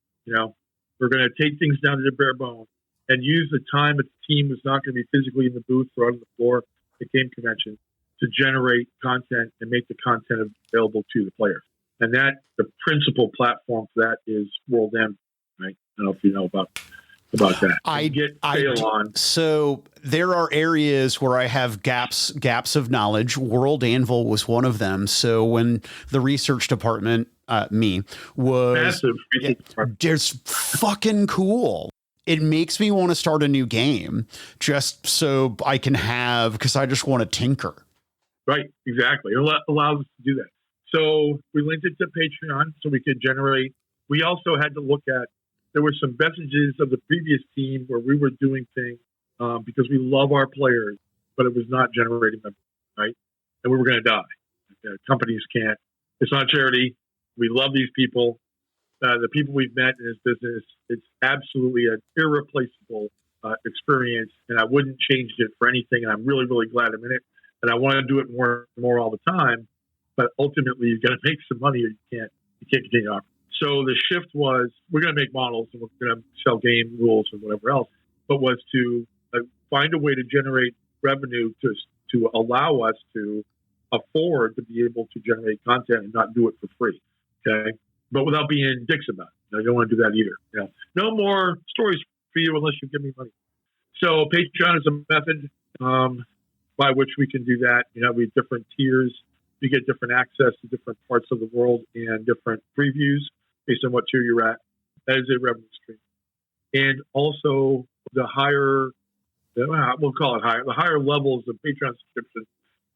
We're going to take things down to the bare bone and use the time that the team was not going to be physically in the booth or out on the floor at game convention to generate content and make the content available to the players. And that the principal platform for that is World End, right? don't know if you know about that. So there are areas where I have gaps of knowledge. World Anvil was one of them. So when the research department, was just fucking cool. It makes me want to start a new game just so I can have, because I just want to tinker. Right, exactly. It allows us to do that. So we linked it to Patreon so we could generate. We also had to look at, there were some messages of the previous team where we were doing things because we love our players, but it was not generating them, right? And we were going to die. Companies can't. It's not charity. We love these people. The people we've met in this business, it's absolutely an irreplaceable experience, and I wouldn't change it for anything. And I'm really, really glad I'm in it. And I want to do it more and more all the time. But ultimately, you've got to make some money or you can't continue on. So the shift was, we're going to make models and we're going to sell game rules and whatever else, but was to find a way to generate revenue to allow us to afford to be able to generate content and not do it for free. Okay. But without being dicks about it. I don't want to do that either. You know, no more stories for you unless you give me money. So Patreon is a method by which we can do that. You know, we have different tiers. You get different access to different parts of the world and different previews based on what tier you're at. That is a revenue stream. And also the higher, we'll call it higher, the higher levels of Patreon subscription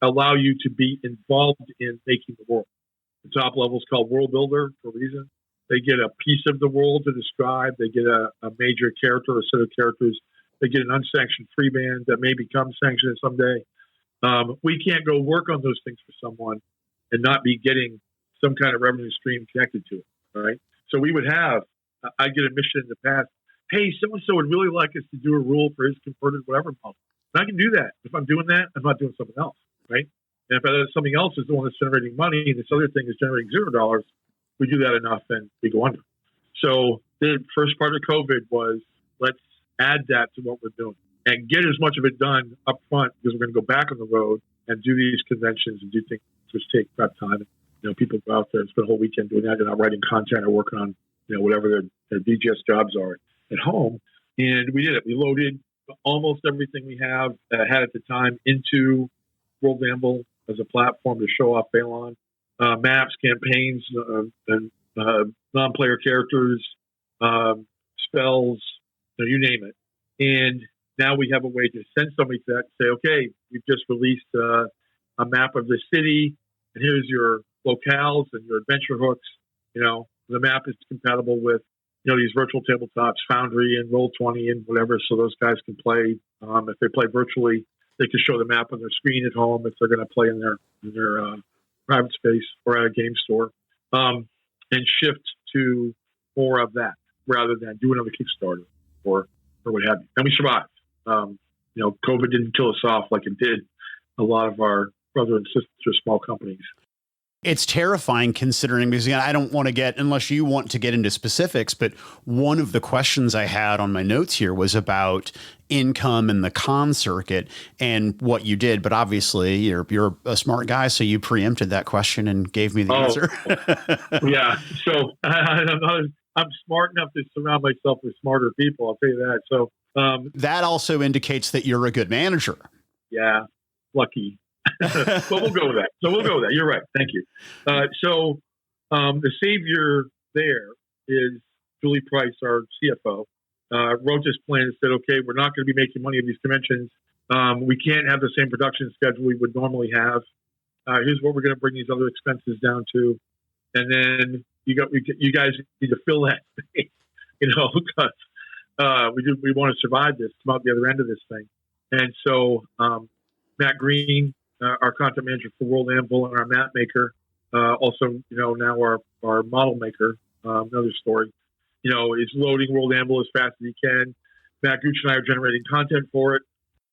allow you to be involved in making the world. The top level is called World Builder for a reason. They get a piece of the world to describe. They get a major character or set of characters. They get an unsanctioned free band that may become sanctioned someday. We can't go work on those things for someone and not be getting some kind of revenue stream connected to it, right? So we would have, I get a mission in the past, hey, so-and-so would really like us to do a rule for his converted whatever model. And I can do that. If I'm doing that, I'm not doing something else, right? And if something else is the one that's generating money and this other thing is generating $0, we do that enough and we go under. So the first part of COVID was, let's add that to what we're doing and get as much of it done up front because we're going to go back on the road and do these conventions and do things which take prep time. And, you know, people go out there and spend a whole weekend doing that. They're not writing content or working on, you know, whatever their DGS jobs are at home. And we did it. We loaded almost everything we had at the time into World Anvil as a platform to show off Avalon, maps, campaigns, and non-player characters, spells, you name it. And now we have a way to send somebody to that and say, okay, we've just released a map of the city, and here's your locales and your adventure hooks. You know, the map is compatible with, you know, these virtual tabletops, Foundry and Roll20 and whatever, so those guys can play. If they play virtually, they can show the map on their screen at home if they're going to play in their private space or at a game store, and shift to more of that rather than do another Kickstarter or what have you. And we survived. You know, COVID didn't kill us off like it did a lot of our brother and sister small companies. It's terrifying considering, because again, I don't want to get, unless you want to get into specifics, but one of the questions I had on my notes here was about income in the con circuit and what you did. But obviously you're a smart guy, so you preempted that question and gave me the answer. Yeah. So I'm smart enough to surround myself with smarter people. I'll tell you that. So that also indicates that you're a good manager. Yeah. Lucky. But we'll go with that. You're right. Thank you. So the savior there is Julie Price, our CFO, wrote this plan and said, okay, we're not going to be making money at these conventions. We can't have the same production schedule we would normally have. Here's what we're going to bring these other expenses down to. And then you guys need to fill that space, you know, because we want to survive this, come out the other end of this thing. And so Matt Green, our content manager for World Anvil, and our map maker, also, you know, now our model maker, another story, you know, is loading World Anvil as fast as he can. Matt Gooch and I are generating content for it,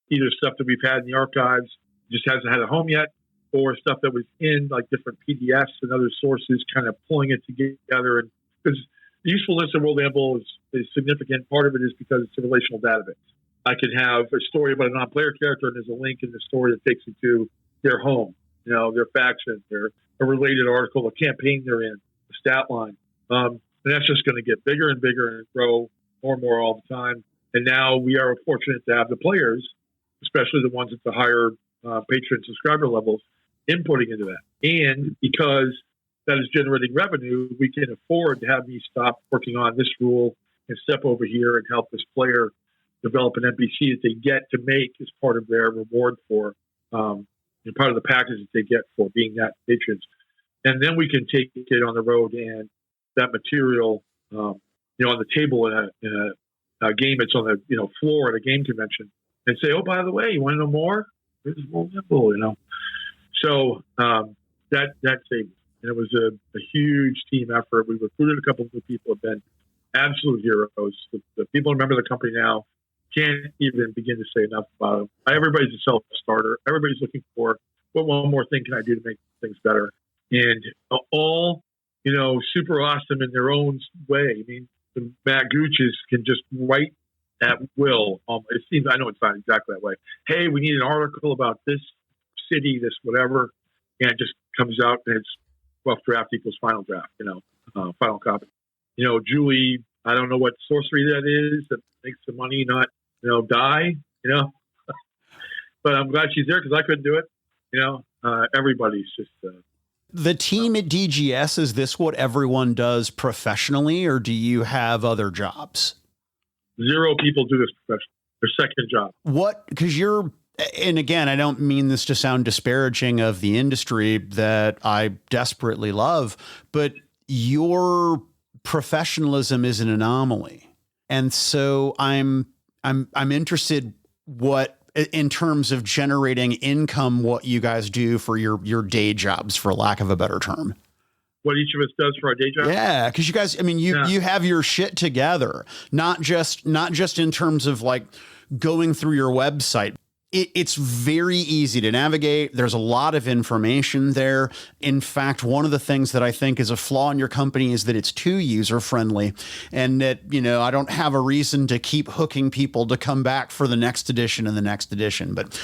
either stuff that we've had in the archives, just hasn't had a home yet, or stuff that was in like different PDFs and other sources, kind of pulling it together. And because the usefulness of World Anvil is significant. Part of it is because it's a relational database. I can have a story about a non-player character, and there's a link in the story that takes you to their home, you know, their faction, a related article, a campaign they're in, a stat line. And that's just going to get bigger and bigger and grow more and more all the time. And now we are fortunate to have the players, especially the ones at the higher patron subscriber levels, inputting into that. And because that is generating revenue, we can afford to have me stop working on this rule and step over here and help this player develop an NPC that they get to make as part of their reward for, part of the package that they get for being that patrons. And then we can take it on the road and that material, on the table in a game that's on the floor at a game convention, and say, oh, by the way, you want to know more? This is more simple, So that saved. And it was a huge team effort. We recruited a couple of new people who have been absolute heroes. The people who remember the company now can't even begin to say enough about them. Everybody's a self-starter. Everybody's looking for what one more thing can I do to make things better. And all, super awesome in their own way. I mean, the Matt Gooches can just write at will. It seems, I know it's not exactly that way. Hey, we need an article about this city, this whatever, and it just comes out and it's rough draft equals final draft, final copy. Julie, I don't know what sorcery that is that makes the money not, die, but I'm glad she's there because I couldn't do it. Everybody's just... The team at DGS, is this what everyone does professionally, or do you have other jobs? 0 people do this professionally. Their second job. Because and again, I don't mean this to sound disparaging of the industry that I desperately love, but your professionalism is an anomaly. And so I'm interested in terms of generating income, what you guys do for your day jobs, for lack of a better term. What each of us does for our day job? Yeah, because you guys, you have your shit together, not just in terms of like going through your website. It's very easy to navigate. There's a lot of information there. In fact, one of the things that I think is a flaw in your company is that it's too user friendly, and that, I don't have a reason to keep hooking people to come back for the next edition and the next edition. But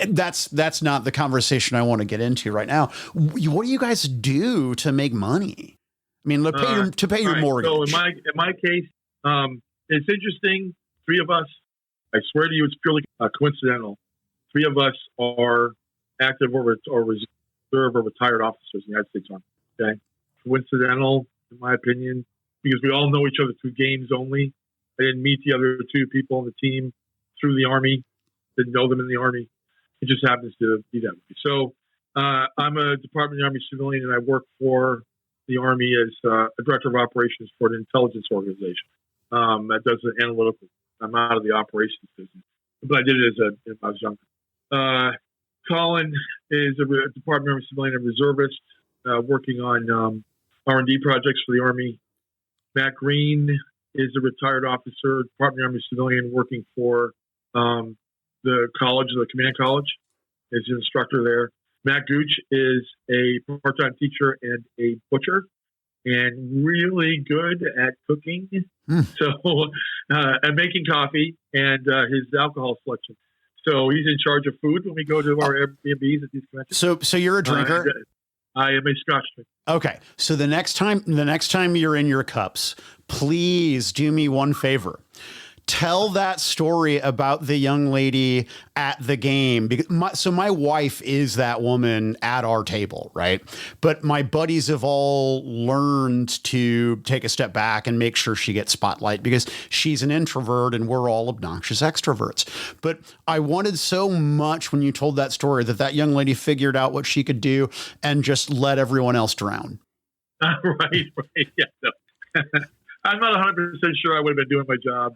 that's not the conversation I want to get into right now. What do you guys do to make money? I mean, to pay your mortgage. So in my case, it's interesting. 3 of us, I swear to you, it's purely coincidental. 3 of us are active or reserve or retired officers in the United States Army. Okay, coincidental, in my opinion, because we all know each other through games only. I didn't meet the other 2 people on the team through the Army. Didn't know them in the Army. It just happens to be that way. So I'm a Department of the Army civilian, and I work for the Army as a director of operations for an intelligence organization that does the analytical. I'm out of the operations business, but I did it as I was younger. Colin is a Department of Army civilian and reservist working on R&D projects for the Army. Matt Green is a retired officer, Department of Army civilian, working for the college, the command college, as an instructor there. Matt Gooch is a part-time teacher and a butcher, and really good at cooking. So, and making coffee and his alcohol selection. So he's in charge of food when we go to our Airbnbs at these conventions. So you're a drinker? I am a Scotch drinker. Okay. So the next time you're in your cups, please do me one favor. Tell that story about the young lady at the game. Because my wife is that woman at our table, right? But my buddies have all learned to take a step back and make sure she gets spotlight because she's an introvert and we're all obnoxious extroverts. But I wanted so much when you told that story that young lady figured out what she could do and just let everyone else drown. Right. Yeah. No. I'm not 100% sure I would have been doing my job.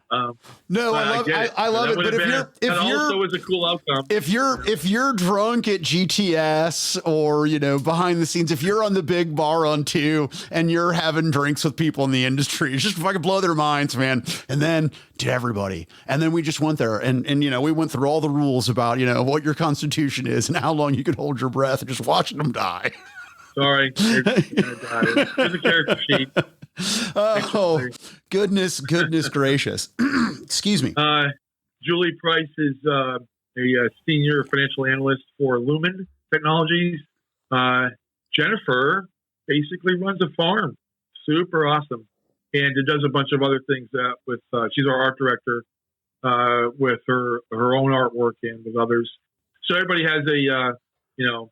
No, I love it. But if you're also is a cool outcome. If you're drunk at GTS or behind the scenes, if you're on the big bar on 2 and you're having drinks with people in the industry, just fucking blow their minds, man. And then to everybody, and then we just went there and we went through all the rules about what your constitution is and how long you could hold your breath and just watching them die. Sorry, it's a character sheet. Oh, goodness gracious. Excuse me. Julie Price is a senior financial analyst for Lumen Technologies. Jennifer basically runs a farm. Super awesome. and it does a bunch of other things with. She's our art director with her own artwork and with others. So everybody has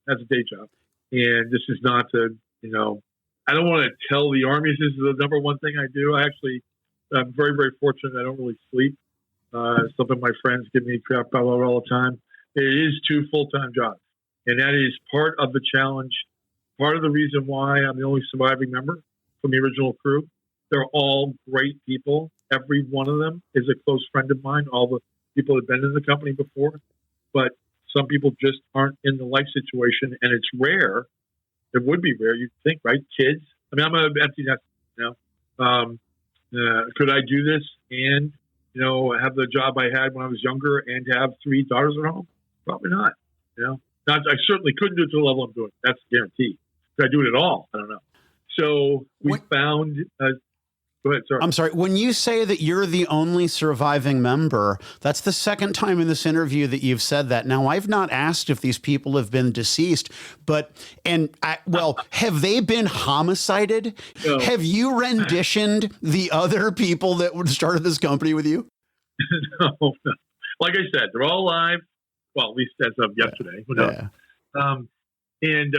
has a day job, and this is not I don't want to tell the army this is the number one thing I do. I'm very, very fortunate. I don't really sleep. Something my friends give me crap about all the time. It is 2 full-time jobs, and that is part of the challenge. Part of the reason why I'm the only surviving member from the original crew. They're all great people. Every one of them is a close friend of mine. All the people that have been in the company before, but some people just aren't in the life situation, and it's rare. It would be rare, you'd think, right? Kids. I mean, I'm an empty nest. Could I do this and have the job I had when I was younger and have 3 daughters at home? Probably not. I certainly couldn't do it to the level I'm doing. That's guaranteed. Could I do it at all? I don't know. So we found. Go ahead, sorry. I'm sorry. When you say that you're the only surviving member, that's the second time in this interview that you've said that. Now, I've not asked if these people have been deceased, have they been homicided? No. Have you renditioned the other people that started this company with you? No. Like I said, they're all alive. Well, at least as of yesterday. Yeah. And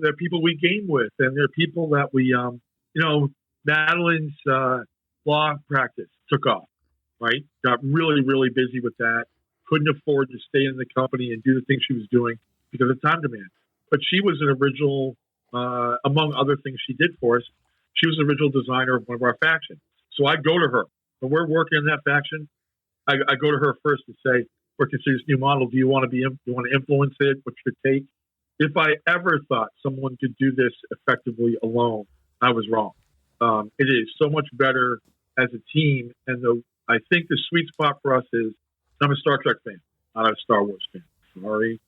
they're people we game with, and they're people that we, Madeline's law practice took off, right? Got really, really busy with that. Couldn't afford to stay in the company and do the things she was doing because of time demand. But she was an original, among other things she did for us, she was the original designer of one of our factions. So I go to her. When we're working on that faction, I go to her first to say, we're considering this new model. Do you want to influence it? What's your take? If I ever thought someone could do this effectively alone, I was wrong. It is so much better as a team. And I think the sweet spot for us is I'm a Star Trek fan, not a Star Wars fan. Sorry.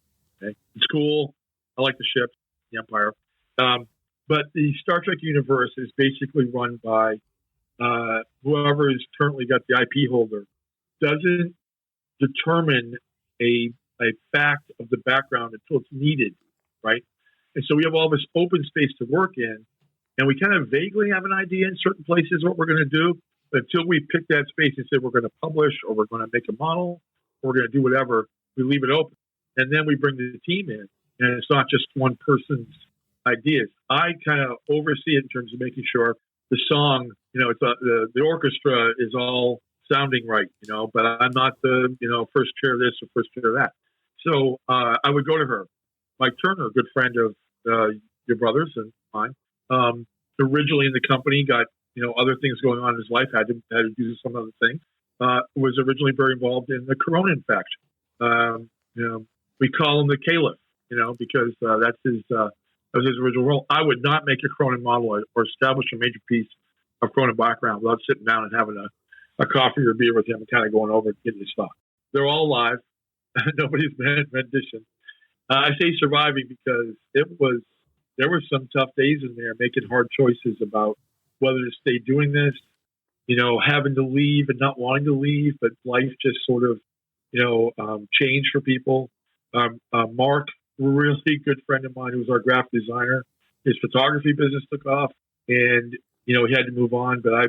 Okay. It's cool. I like the ships, the Empire. But the Star Trek universe is basically run by whoever has currently got the IP holder doesn't determine a fact of the background until it's needed, right? And so we have all this open space to work in, and we kind of vaguely have an idea in certain places what we're going to do. But until we pick that space and say we're going to publish or we're going to make a model or we're going to do whatever, we leave it open. And then we bring the team in, and it's not just one person's ideas. I kind of oversee it in terms of making sure the song, it's the orchestra is all sounding right, but I'm not the, first chair this or first chair that. So I would go to her. Mike Turner, a good friend of your brother's and mine, originally in the company, got, other things going on in his life, had to do some other things, was originally very involved in the Coronin faction. We call him the Caliph, because that was his original role. I would not make a Cronin model or establish a major piece of Cronin background without sitting down and having a coffee or beer with him and kind of going over and getting his thoughts. They're all alive. Nobody's been in rendition. I say surviving because there were some tough days in there making hard choices about whether to stay doing this, having to leave and not wanting to leave, but life just sort of, changed for people. Mark, a really good friend of mine who was our graphic designer, his photography business took off and, he had to move on, but I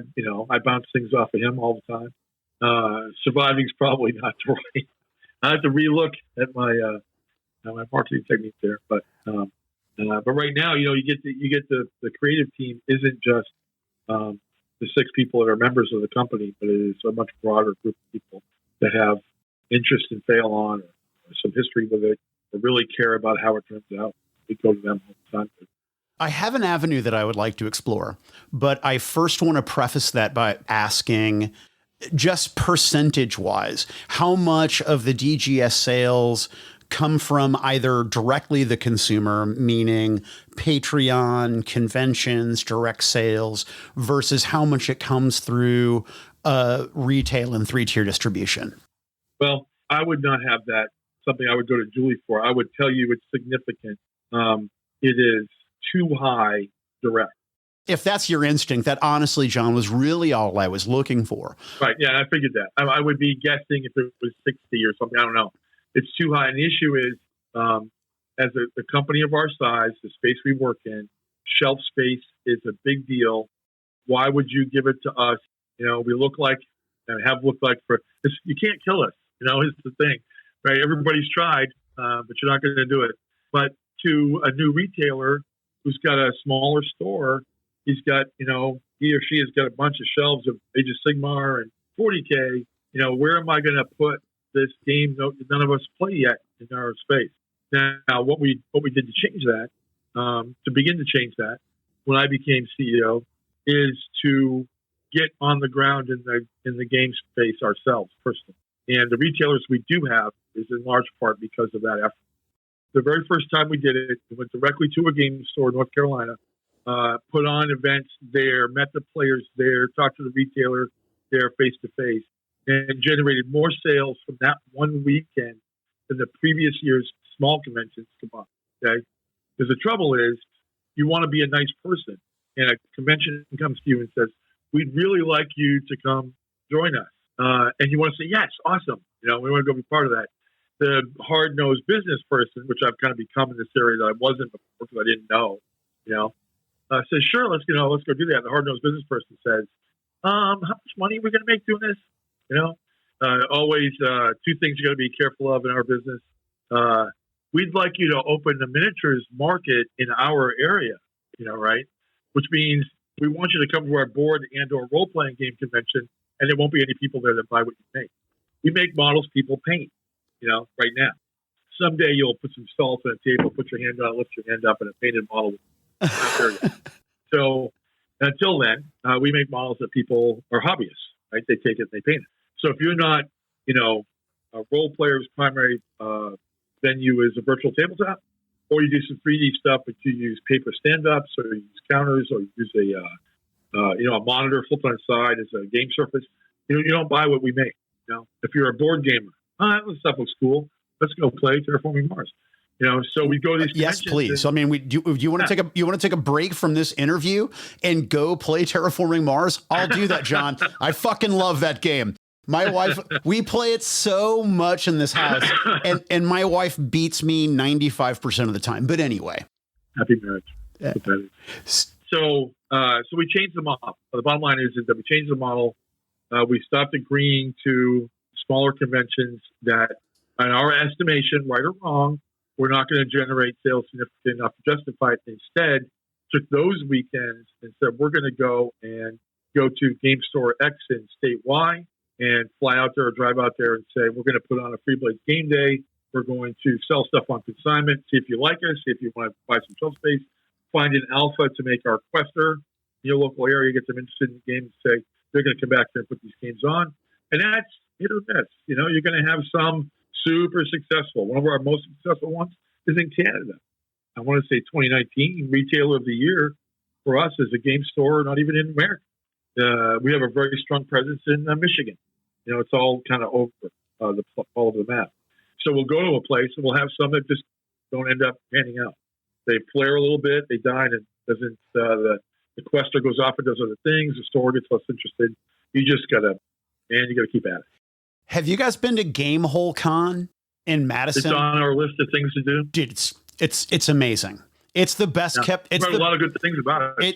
bounce things off of him all the time. Surviving is probably not the right. I have to relook at my marketing technique there, but right now, you get the creative team isn't just the 6 people that are members of the company, but it is a much broader group of people that have interest in Avalon or some history with it, or really care about how it turns out. We go to them all the time. I have an avenue that I would like to explore, but I first want to preface that by asking, just percentage-wise, how much of the DGS sales come from either directly the consumer, meaning Patreon, conventions, direct sales, versus how much it comes through retail and 3-tier distribution? Well, I would not have that, something I would go to Julie for. I would tell you it's significant. It is too high direct. If that's your instinct, that honestly, Jon, was really all I was looking for. Right. Yeah, I figured that. I would be guessing if it was 60 or something. I don't know. It's too high. And the issue is, as a company of our size, the space we work in, shelf space is a big deal. Why would you give it to us? We look like and have looked like for this. You can't kill us. Is the thing, right? Everybody's tried, but you're not going to do it. But to a new retailer who's got a smaller store, he's got, he or she has got a bunch of shelves of Age of Sigmar and 40K. Where am I going to put this game that none of us play yet in our space? Now, what we did to change that, to begin to change that, when I became CEO, is to get on the ground in the game space ourselves personally. And the retailers we do have is in large part because of that effort. The very first time we did it, we went directly to a game store in North Carolina, put on events there, met the players there, talked to the retailer there face to face, and generated more sales from that one weekend than the previous year's small conventions combined. Okay, because the trouble is, you want to be a nice person, and a convention comes to you and says, "We'd really like you to come join us," and you want to say, "Yes, awesome." We want to go be part of that. The hard-nosed business person, which I've kind of become in this area that I wasn't before because I didn't know, says, "Sure, let's go do that." And the hard-nosed business person says, "How much money are we going to make doing this?" Always two things you got to be careful of in our business. We'd like you to open the miniatures market in our area, right? Which means we want you to come to our board and/or role-playing game convention, and there won't be any people there that buy what you make. We make models people paint, right now. Someday you'll put some salt on a table, put your hand on it, lift your hand up, and a painted model. Not there yet. So until then, we make models that people are hobbyists, right? They take it and they paint it. So if you're not, a role player's primary venue is a virtual tabletop, or you do some 3D stuff, but you use paper stand-ups, or you use counters, or you use a monitor flipped on its side as a game surface. You don't buy what we make. If you're a board gamer, that stuff looks cool. Let's go play Terraforming Mars. So we go to these. Yes, please. Do you want to take a break from this interview and go play Terraforming Mars? I'll do that, John. I fucking love that game. My wife, we play it so much in this house, and my wife beats me 95% of the time. But anyway, happy marriage. So we changed the model. The bottom line is that we changed the model. We stopped agreeing to smaller conventions that, in our estimation, right or wrong, we're not going to generate sales significant enough to justify it. Instead, took those weekends and said, we're going to go to Game Store X in state Y and fly out there or drive out there and say, we're going to put on a Free Blades game day. We're going to sell stuff on consignment. See if you like us. See if you want to buy some shelf space. Find an alpha to make our quester in your local area, get them interested in the game and say, they're going to come back there and put these games on. And that's hit or miss. You're going to have some super successful. One of our most successful ones is in Canada. I want to say 2019 Retailer of the Year for us is a game store, not even in America. We have a very strong presence in Michigan. It's all kind of all over the map. So we'll go to a place and we'll have some that just don't end up panning out. They flare a little bit, they die, and it doesn't. The quester goes off and does other things. The store gets less interested. You gotta keep at it. Have you guys been to Gamehole Con in Madison? It's on our list of things to do. Dude, it's amazing. It's the best kept. It's a lot of good things about it.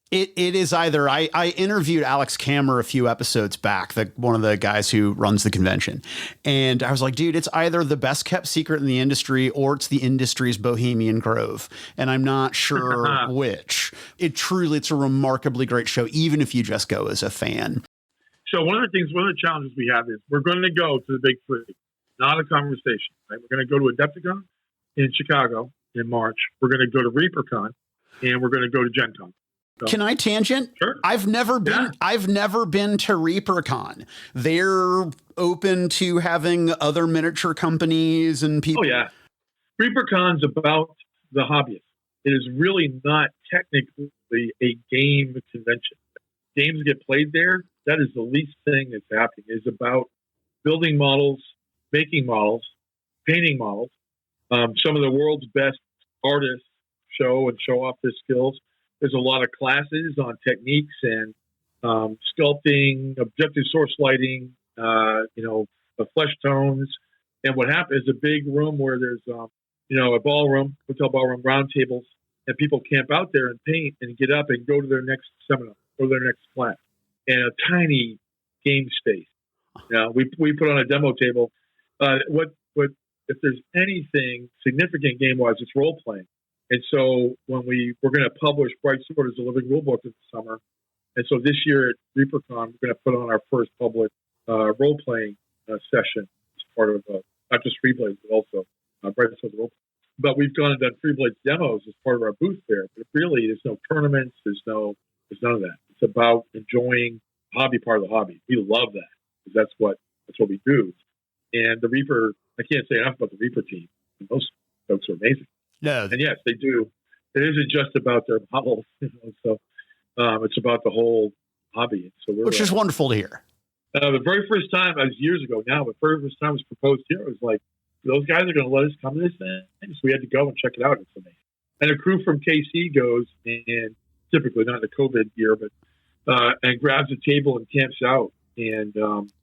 It is either. I interviewed Alex Kammer a few episodes back, one of the guys who runs the convention, and I was like, dude, it's either the best kept secret in the industry or it's the industry's Bohemian Grove, and I'm not sure which. It's a remarkably great show, even if you just go as a fan. So one of the challenges we have is we're going to go to the big three, not a conversation. Right? We're going to go to Adepticon in Chicago in March. We're going to go to ReaperCon, and we're going to go to Gen Con. So, can I tangent? Sure. I've never been to ReaperCon. They're open to having other miniature companies and people. Oh yeah, ReaperCon's about the hobbyist. It is really not technically a game convention. Games get played there. That is the least thing that's happening. It's about building models, making models, painting models. Some of the world's best artists show off their skills. There's a lot of classes on techniques and sculpting, objective source lighting, flesh tones. And what happens is a big room where there's, a ballroom, hotel ballroom, round tables, and people camp out there and paint and get up and go to their next seminar. for their next class and a tiny game space. We put on a demo table. What if there's anything significant game-wise, it's role-playing. And so when we're going to publish Bright Sword as a living rulebook this summer, and so this year at ReaperCon, we're going to put on our first public role-playing session as part of not just Freeblades, but also Bright Sword role. But we've gone and done Freeblades demos as part of our booth there. But really, there's no tournaments. There's none of that. It's about enjoying the hobby part of the hobby. We love that because that's what we do. And the Reaper, I can't say enough about the Reaper team. Those folks are amazing. No. And yes, they do. It isn't just about their models, so it's about the whole hobby. So which is wonderful to hear. The very first time, it was years ago now, the very first time it was proposed here, it was like, those guys are going to let us come to this thing? So we had to go and check it out. It's amazing. And a crew from KC goes, and typically not in the COVID year, but and grabs a table and camps out. And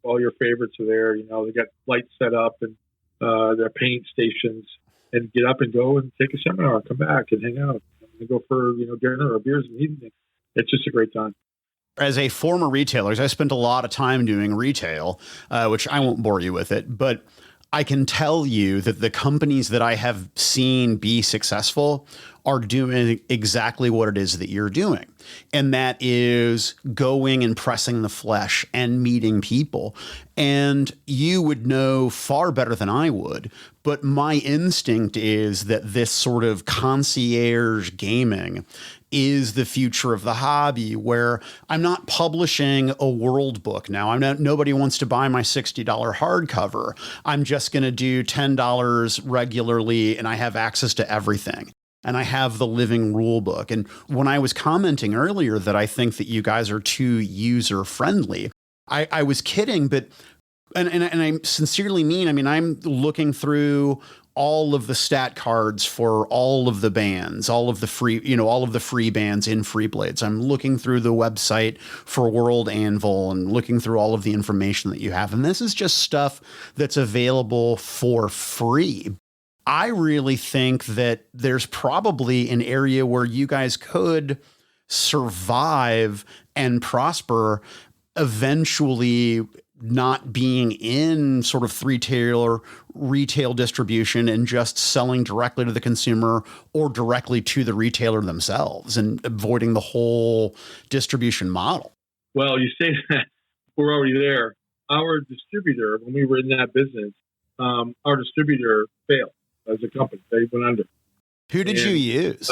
all your favorites are there. They got lights set up and their paint stations, and get up and go and take a seminar, come back and hang out, and go for dinner or beers in the evening. It's just a great time. As a former retailer, I spent a lot of time doing retail, which I won't bore you with it, but I can tell you that the companies that I have seen be successful are doing exactly what it is that you're doing. And that is going and pressing the flesh and meeting people. And you would know far better than I would, but my instinct is that this sort of concierge gaming is the future of the hobby, where I'm not publishing a world book now. Nobody wants to buy my $60 hardcover. I'm just going to do $10 regularly, and I have access to everything. And I have the living rule book. And when I was commenting earlier that I think that you guys are too user friendly, I was kidding, but and I sincerely mean, I'm looking through all of the stat cards for all of the bands, all of the free bands in Freeblades. I'm looking through the website for World Anvil and looking through all of the information that you have. And this is just stuff that's available for free. I really think that there's probably an area where you guys could survive and prosper, eventually not being in sort of retail distribution and just selling directly to the consumer or directly to the retailer themselves, and avoiding the whole distribution model. Well, you say that, we're already there. Our distributor, when we were in that business, our distributor failed as a company. They went under. Who did you use?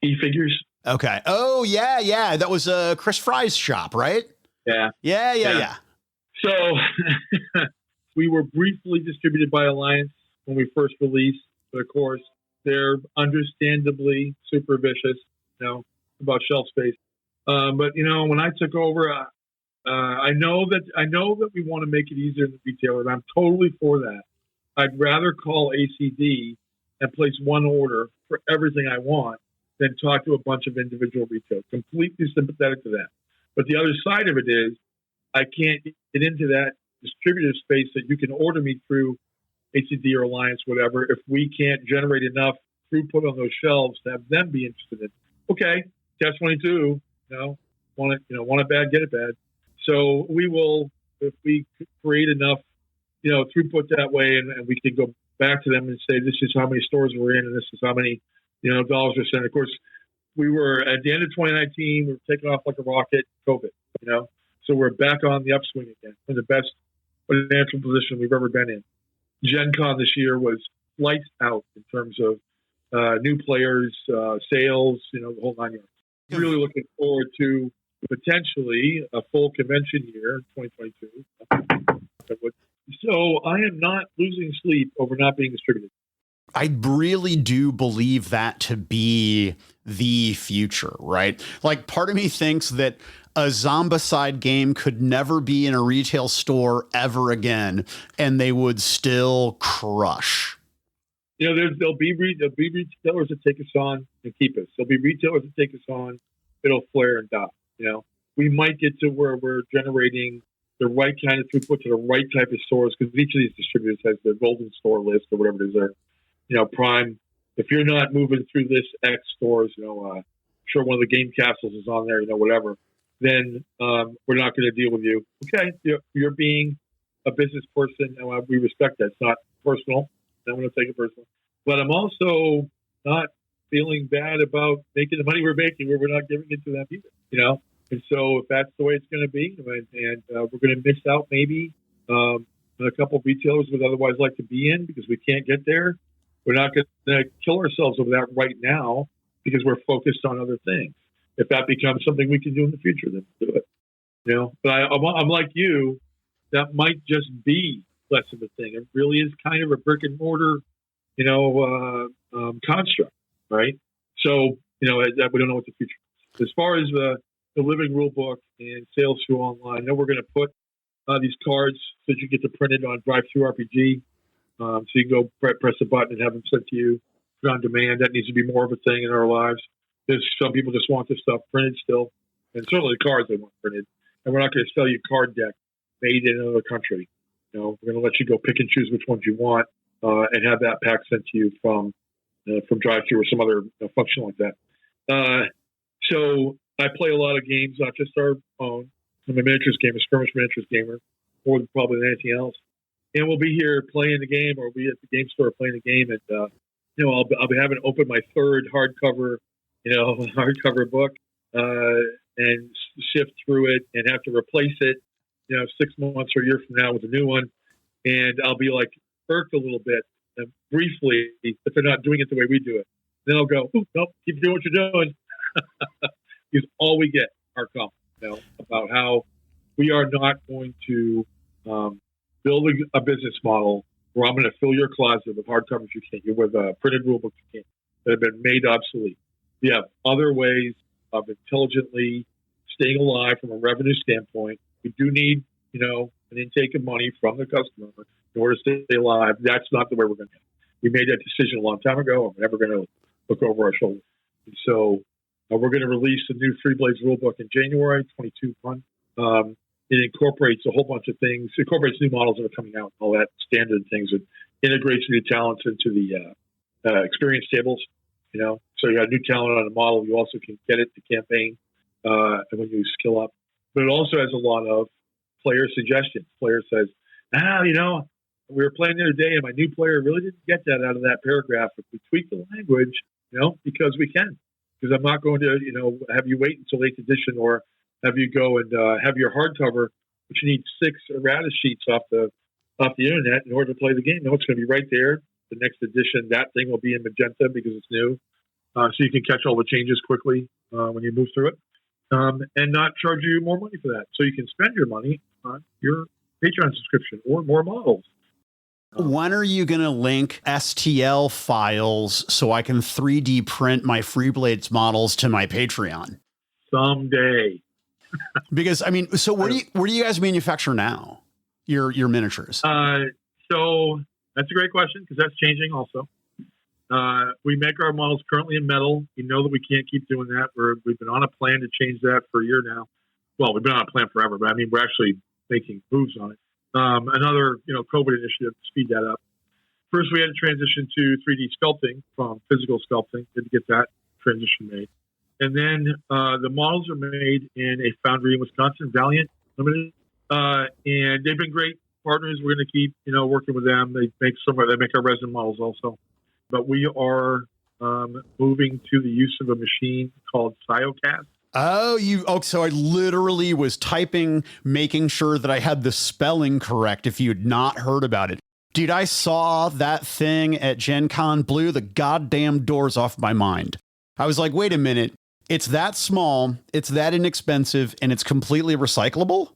E-Figures. Okay. Oh, yeah. That was Chris Fry's shop, right? Yeah. So we were briefly distributed by Alliance when we first released, but of course they're understandably super vicious, about shelf space. But when I took over, I know that we want to make it easier in the retailer, and I'm totally for that. I'd rather call ACD and place one order for everything I want than talk to a bunch of individual retailers. Completely sympathetic to that. But the other side of it is, I can't get into that distributor space that you can order me through ACD or Alliance, whatever, if we can't generate enough throughput on those shelves to have them be interested in. Okay, catch-22, want it bad, get it bad. So we will, if we create enough, throughput that way, and we can go back to them and say, this is how many stores we're in, and this is how many, dollars we're spending. Of course, we were at the end of 2019, we were taking off like a rocket, COVID, So we're back on the upswing again. We're in the best financial position we've ever been in. Gen Con this year was lights out in terms of new players, sales, the whole 9 yards. Really looking forward to potentially a full convention year in 2022. So I am not losing sleep over not being distributed. I really do believe that to be the future, right? Like, part of me thinks that a Zombicide game could never be in a retail store ever again, and they would still crush. There'll be retailers that take us on and keep us. There'll be retailers that take us on, it'll flare and die. We might get to where we're generating the right kind of throughput to the right type of stores, because each of these distributors has their golden store list or whatever it is there. Prime, if you're not moving through this X stores, sure one of the game castles is on there, whatever. then we're not going to deal with you. Okay, you're being a business person, and we respect that. It's not personal. I don't want to take it personal. But I'm also not feeling bad about making the money we're making where we're not giving it to them either, you know? And so if that's the way it's going to be, and we're going to miss out maybe on a couple of retailers would otherwise like to be in because we can't get there, we're not going to kill ourselves over that right now because we're focused on other things. If that becomes something we can do in the future, then do it. You know, but I'm like you, that might just be less of a thing. It really is kind of a brick and mortar, you know, construct, right? So, you know, we don't know what the future is. As far as the living rule book and sales through online, I know we're going to put these cards so that you get to print it on Drive-Thru RPG. So you can go press a button and have them sent to you on demand. That needs to be more of a thing in our lives. There's some people just want this stuff printed still, and certainly the cards they want printed. And we're not going to sell you card deck made in another country. You know, we're going to let you go pick and choose which ones you want and have that pack sent to you from Drive-Thru or some other function like that. So I play a lot of games, not just our own. I'm a miniatures gamer, skirmish miniatures gamer, more than probably than anything else. And we'll be here playing the game, or we'll be at the game store playing the game. And you know, I'll be having open my third hardcover book, and sift through it and have to replace it, you know, 6 months or a year from now with a new one. And I'll be like irked a little bit briefly if they're not doing it the way we do it. Then I'll go, nope, keep doing what you're doing. Because all we get are comments, you know, about how we are not going to build a business model where I'm going to fill your closet with hardcovers you can't, with printed rule books you can't, that have been made obsolete. We have other ways of intelligently staying alive from a revenue standpoint. We do need, you know, an intake of money from the customer in order to stay alive. That's not the way we're going to. We made that decision a long time ago. I'm never going to look over our shoulder. And so we're going to release a new Free Blades rulebook in January, 22 month. It incorporates a whole bunch of things. It incorporates new models that are coming out, all that standard things. It integrates new talents into the experience tables. You know, so you got new talent on a model. You also can get it to campaign and when you skill up. But it also has a lot of player suggestions. Player says, you know, we were playing the other day and my new player really didn't get that out of that paragraph. If we tweak the language, you know, because we can. Because I'm not going to, you know, have you wait until 8th edition or have you go and have your hardcover, which you need 6 errata sheets off the internet in order to play the game. No, it's going to be right there. The next edition, that thing will be in magenta because it's new. So you can catch all the changes quickly when you move through it and not charge you more money for that. So you can spend your money on your Patreon subscription or more models. When are you going to link STL files so I can 3D print my Free Blades models to my Patreon? Someday. Because, I mean, so where do you guys manufacture now? Your miniatures? So that's a great question because that's changing also. We make our models currently in metal. You know that we can't keep doing that. We've been on a plan to change that for a year now. Well, we've been on a plan forever, but I mean, we're actually making moves on it. Another, you know, COVID initiative to speed that up. First, we had to transition to 3D sculpting from physical sculpting. Did get that transition made. And then the models are made in a foundry in Wisconsin, Valiant Limited. And they've been great partners. We're going to keep, you know, working with them. They make our resin models also. But we are moving to the use of a machine called Cyocast. So I literally was typing, making sure that I had the spelling correct if you had not heard about it. Dude, I saw that thing at Gen Con, blew the goddamn doors off my mind. I was like, wait a minute. It's that small, it's that inexpensive, and it's completely recyclable?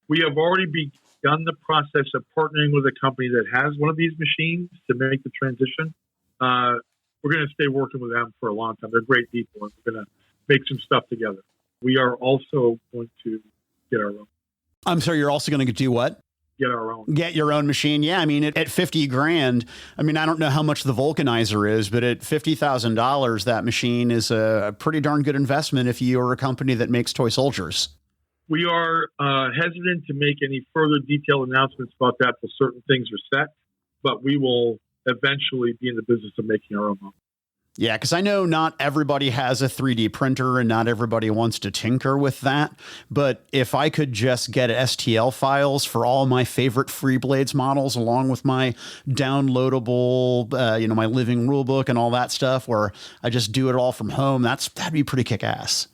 We have already begun the process of partnering with a company that has one of these machines to make the transition. We're going to stay working with them for a long time. They're great people, and we're going to make some stuff together. We are also going to get our own. I'm sorry, you're also going to do what? Get our own. Get your own machine. Yeah, I mean, at 50 grand, I mean, I don't know how much the vulcanizer is, but at $50,000, that machine is a pretty darn good investment if you're a company that makes toy soldiers. We are hesitant to make any further detailed announcements about that till certain things are set, but we will eventually be in the business of making our own model. Yeah, because I know not everybody has a 3D printer and not everybody wants to tinker with that. But if I could just get STL files for all my favorite Freeblades models, along with my downloadable, my living rulebook and all that stuff, where I just do it all from home, that'd be pretty kick-ass.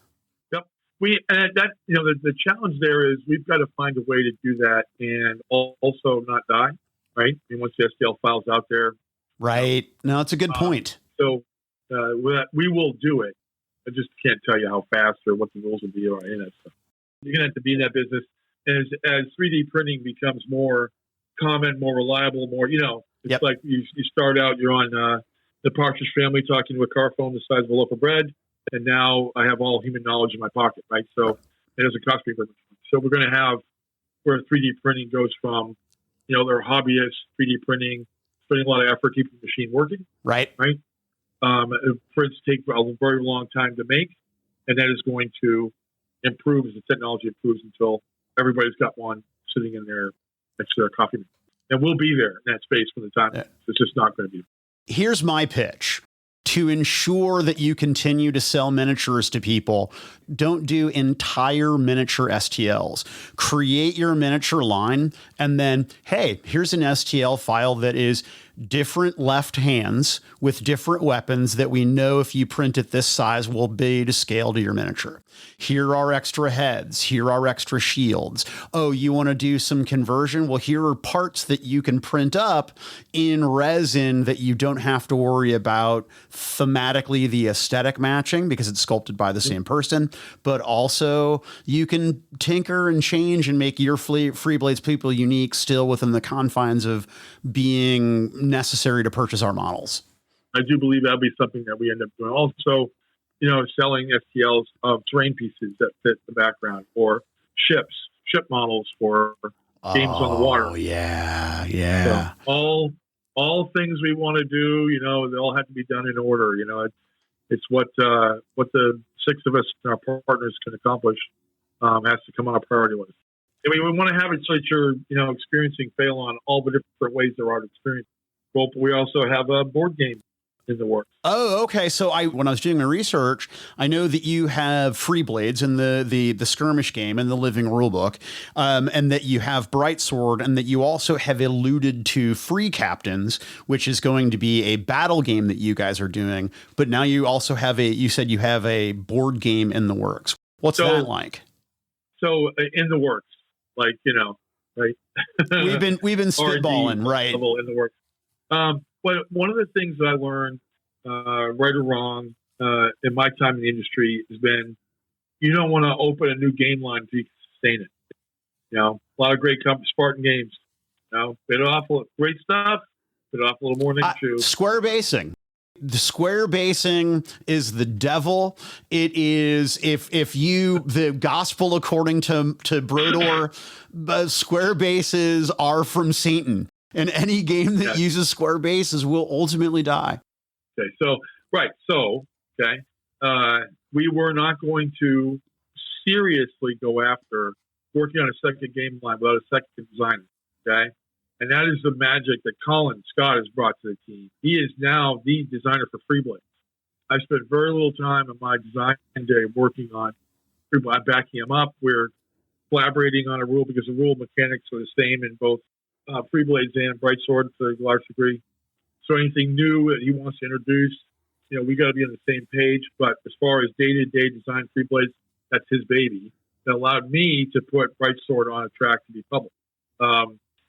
Yep. The challenge there is we've got to find a way to do that and also not die, right? I mean, once the STL file's out there. Right. No, it's a good point. So we will do it. I just can't tell you how fast or what the rules will be or any of that stuff. You're going to have to be in that business. And as 3D printing becomes more common, more reliable, more, it's like you start out, you're on the Partridge Family talking to a car phone the size of a loaf of bread. And now I have all human knowledge in my pocket, right? So it doesn't cost me very much. So we're going to have where 3D printing goes from, they're hobbyists, 3D printing, spending a lot of effort keeping the machine working. Right. Right. Prints take a very long time to make, and that is going to improve as the technology improves until everybody's got one sitting in there next to their coffee maker. And we'll be there in that space when the time comes. It's just not going to be. Here's my pitch. To ensure that you continue to sell miniatures to people, don't do entire miniature STLs. Create your miniature line, and then, hey, here's an STL file that is different left hands with different weapons that we know if you print it this size will be to scale to your miniature. Here are extra heads. Here are extra shields. Oh, you want to do some conversion? Well, here are parts that you can print up in resin that you don't have to worry about thematically the aesthetic matching because it's sculpted by the same person, but also you can tinker and change and make your Freeblades people unique still within the confines of being necessary to purchase our models. I do believe that'll be something that we end up doing. Also, selling STLs of terrain pieces that fit the background, or ship models for games on the water. Oh yeah. So all things we want to do, they all have to be done in order. It's what the six of us and our partners can accomplish has to come on a priority list. I mean, we want to have it so that you're, experiencing fail on all the different ways there are to experience. Well, we also have a board game in the works. Oh, okay. So when I was doing my research, I know that you have Freeblades in the skirmish game and the living rulebook, and that you have Brightsword, and that you also have alluded to Free Captains, which is going to be a battle game that you guys are doing. But now you also have you said you have a board game in the works. What's that like? So in the works, right? we've been spitballing, right? In the works. But one of the things that I learned, right or wrong, in my time in the industry has been, you don't want to open a new game line until you can sustain it. A lot of great companies, Spartan Games, bit off great stuff, bit off a little more than you. Square basing. The square basing is the devil. It is the gospel according to Brodor, square bases are from Satan. And any game that uses square bases will ultimately die. Okay, we were not going to seriously go after working on a second game line without a second designer. Okay, and that is the magic that Colin Scott has brought to the team. He is now the designer for Freeblades. I spent very little time in my design day working on Freeblades. I'm backing him up. We're collaborating on a rule because the rule mechanics are the same in both Freeblades and Brightsword to a large degree. So anything new that he wants to introduce, we got to be on the same page. But as far as day-to-day design Freeblades, that's his baby. That allowed me to put Brightsword on a track to be published.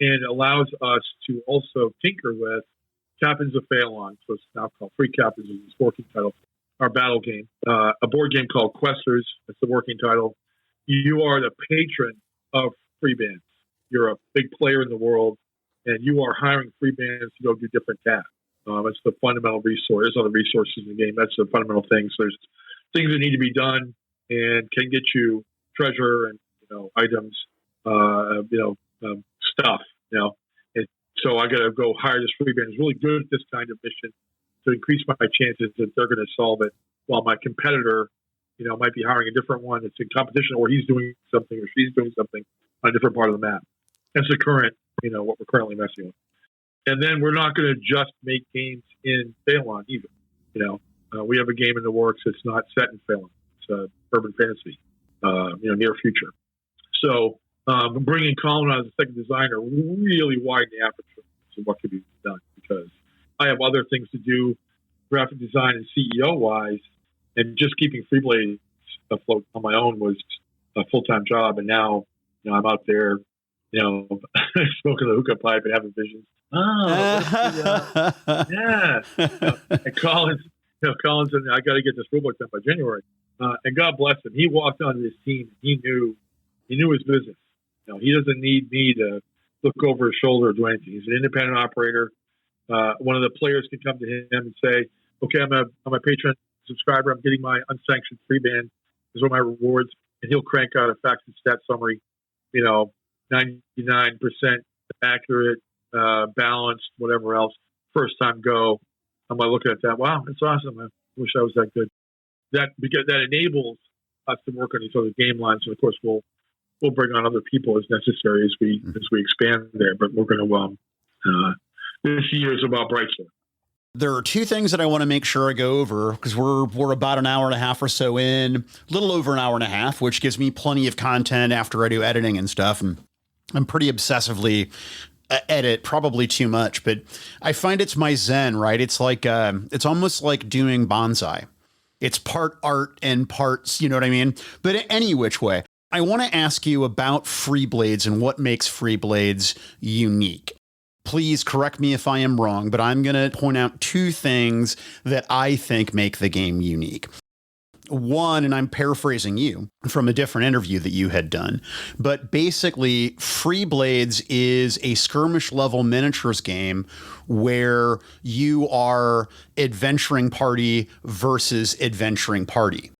And allows us to also tinker with Captains of Avalon. So it's now called Free Captains, is its working title. Our battle game. A board game called Questers, that's the working title. You are the patron of free bands. You're a big player in the world, and you are hiring free bands to go do different tasks. That's the fundamental resource. There's other resources in the game. That's the fundamental thing. So there's things that need to be done and can get you treasure and items, stuff. And so I got to go hire this free band who's really good at this kind of mission to increase my chances that they're going to solve it, while my competitor, might be hiring a different one that's in competition, or he's doing something or she's doing something on a different part of the map. That's the current, what we're currently messing with. And then we're not going to just make games in Avalon either. We have a game in the works that's not set in Phelan. It's urban fantasy, near future. So bringing Colin on as a second designer really widened the aperture to what could be done, because I have other things to do, graphic design and CEO wise, and just keeping Freeblades afloat on my own was a full-time job. And now, I'm out there, smoking the hookah pipe and having visions. Yeah. And Collins, and I got to get this rulebook done by January. And God bless him. He walked onto this team. He knew his business. He doesn't need me to look over his shoulder or do anything. He's an independent operator. One of the players can come to him and say, okay, I'm a Patreon subscriber. I'm getting my unsanctioned free band. These are my rewards. And he'll crank out a facts and stat summary, 99% accurate, balanced, whatever else. First time go. I'm like looking at that. Wow, that's awesome. I wish I was that good. Because that enables us to work on these other game lines. And of course, we'll bring on other people as necessary as we expand there. But we're going to this year is about Brightstar. There are two things that I want to make sure I go over, because we're about an hour and a half or so in, a little over an hour and a half, which gives me plenty of content after I do editing and stuff. And I'm pretty obsessively edit, probably too much, but I find it's my zen, right? It's like, it's almost like doing bonsai. It's part art and parts, you know what I mean? But any which way, I want to ask you about Freeblades and what makes Freeblades unique. Please correct me if I am wrong, but I'm going to point out two things that I think make the game unique. One, and I'm paraphrasing you from a different interview that you had done, but basically Freeblades is a skirmish level miniatures game where you are adventuring party versus adventuring party.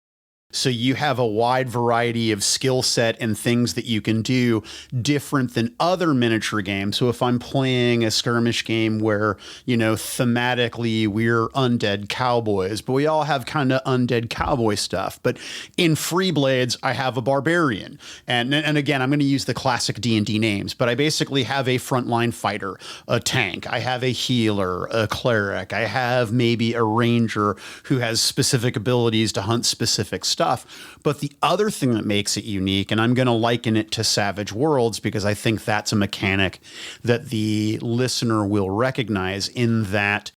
So you have a wide variety of skill set and things that you can do different than other miniature games. So if I'm playing a skirmish game where, thematically we're undead cowboys, but we all have kind of undead cowboy stuff. But in Freeblades, I have a barbarian. And again, I'm going to use the classic D&D names, but I basically have a frontline fighter, a tank. I have a healer, a cleric. I have maybe a ranger who has specific abilities to hunt specific stuff. But the other thing that makes it unique, and I'm going to liken it to Savage Worlds because I think that's a mechanic that the listener will recognize, in that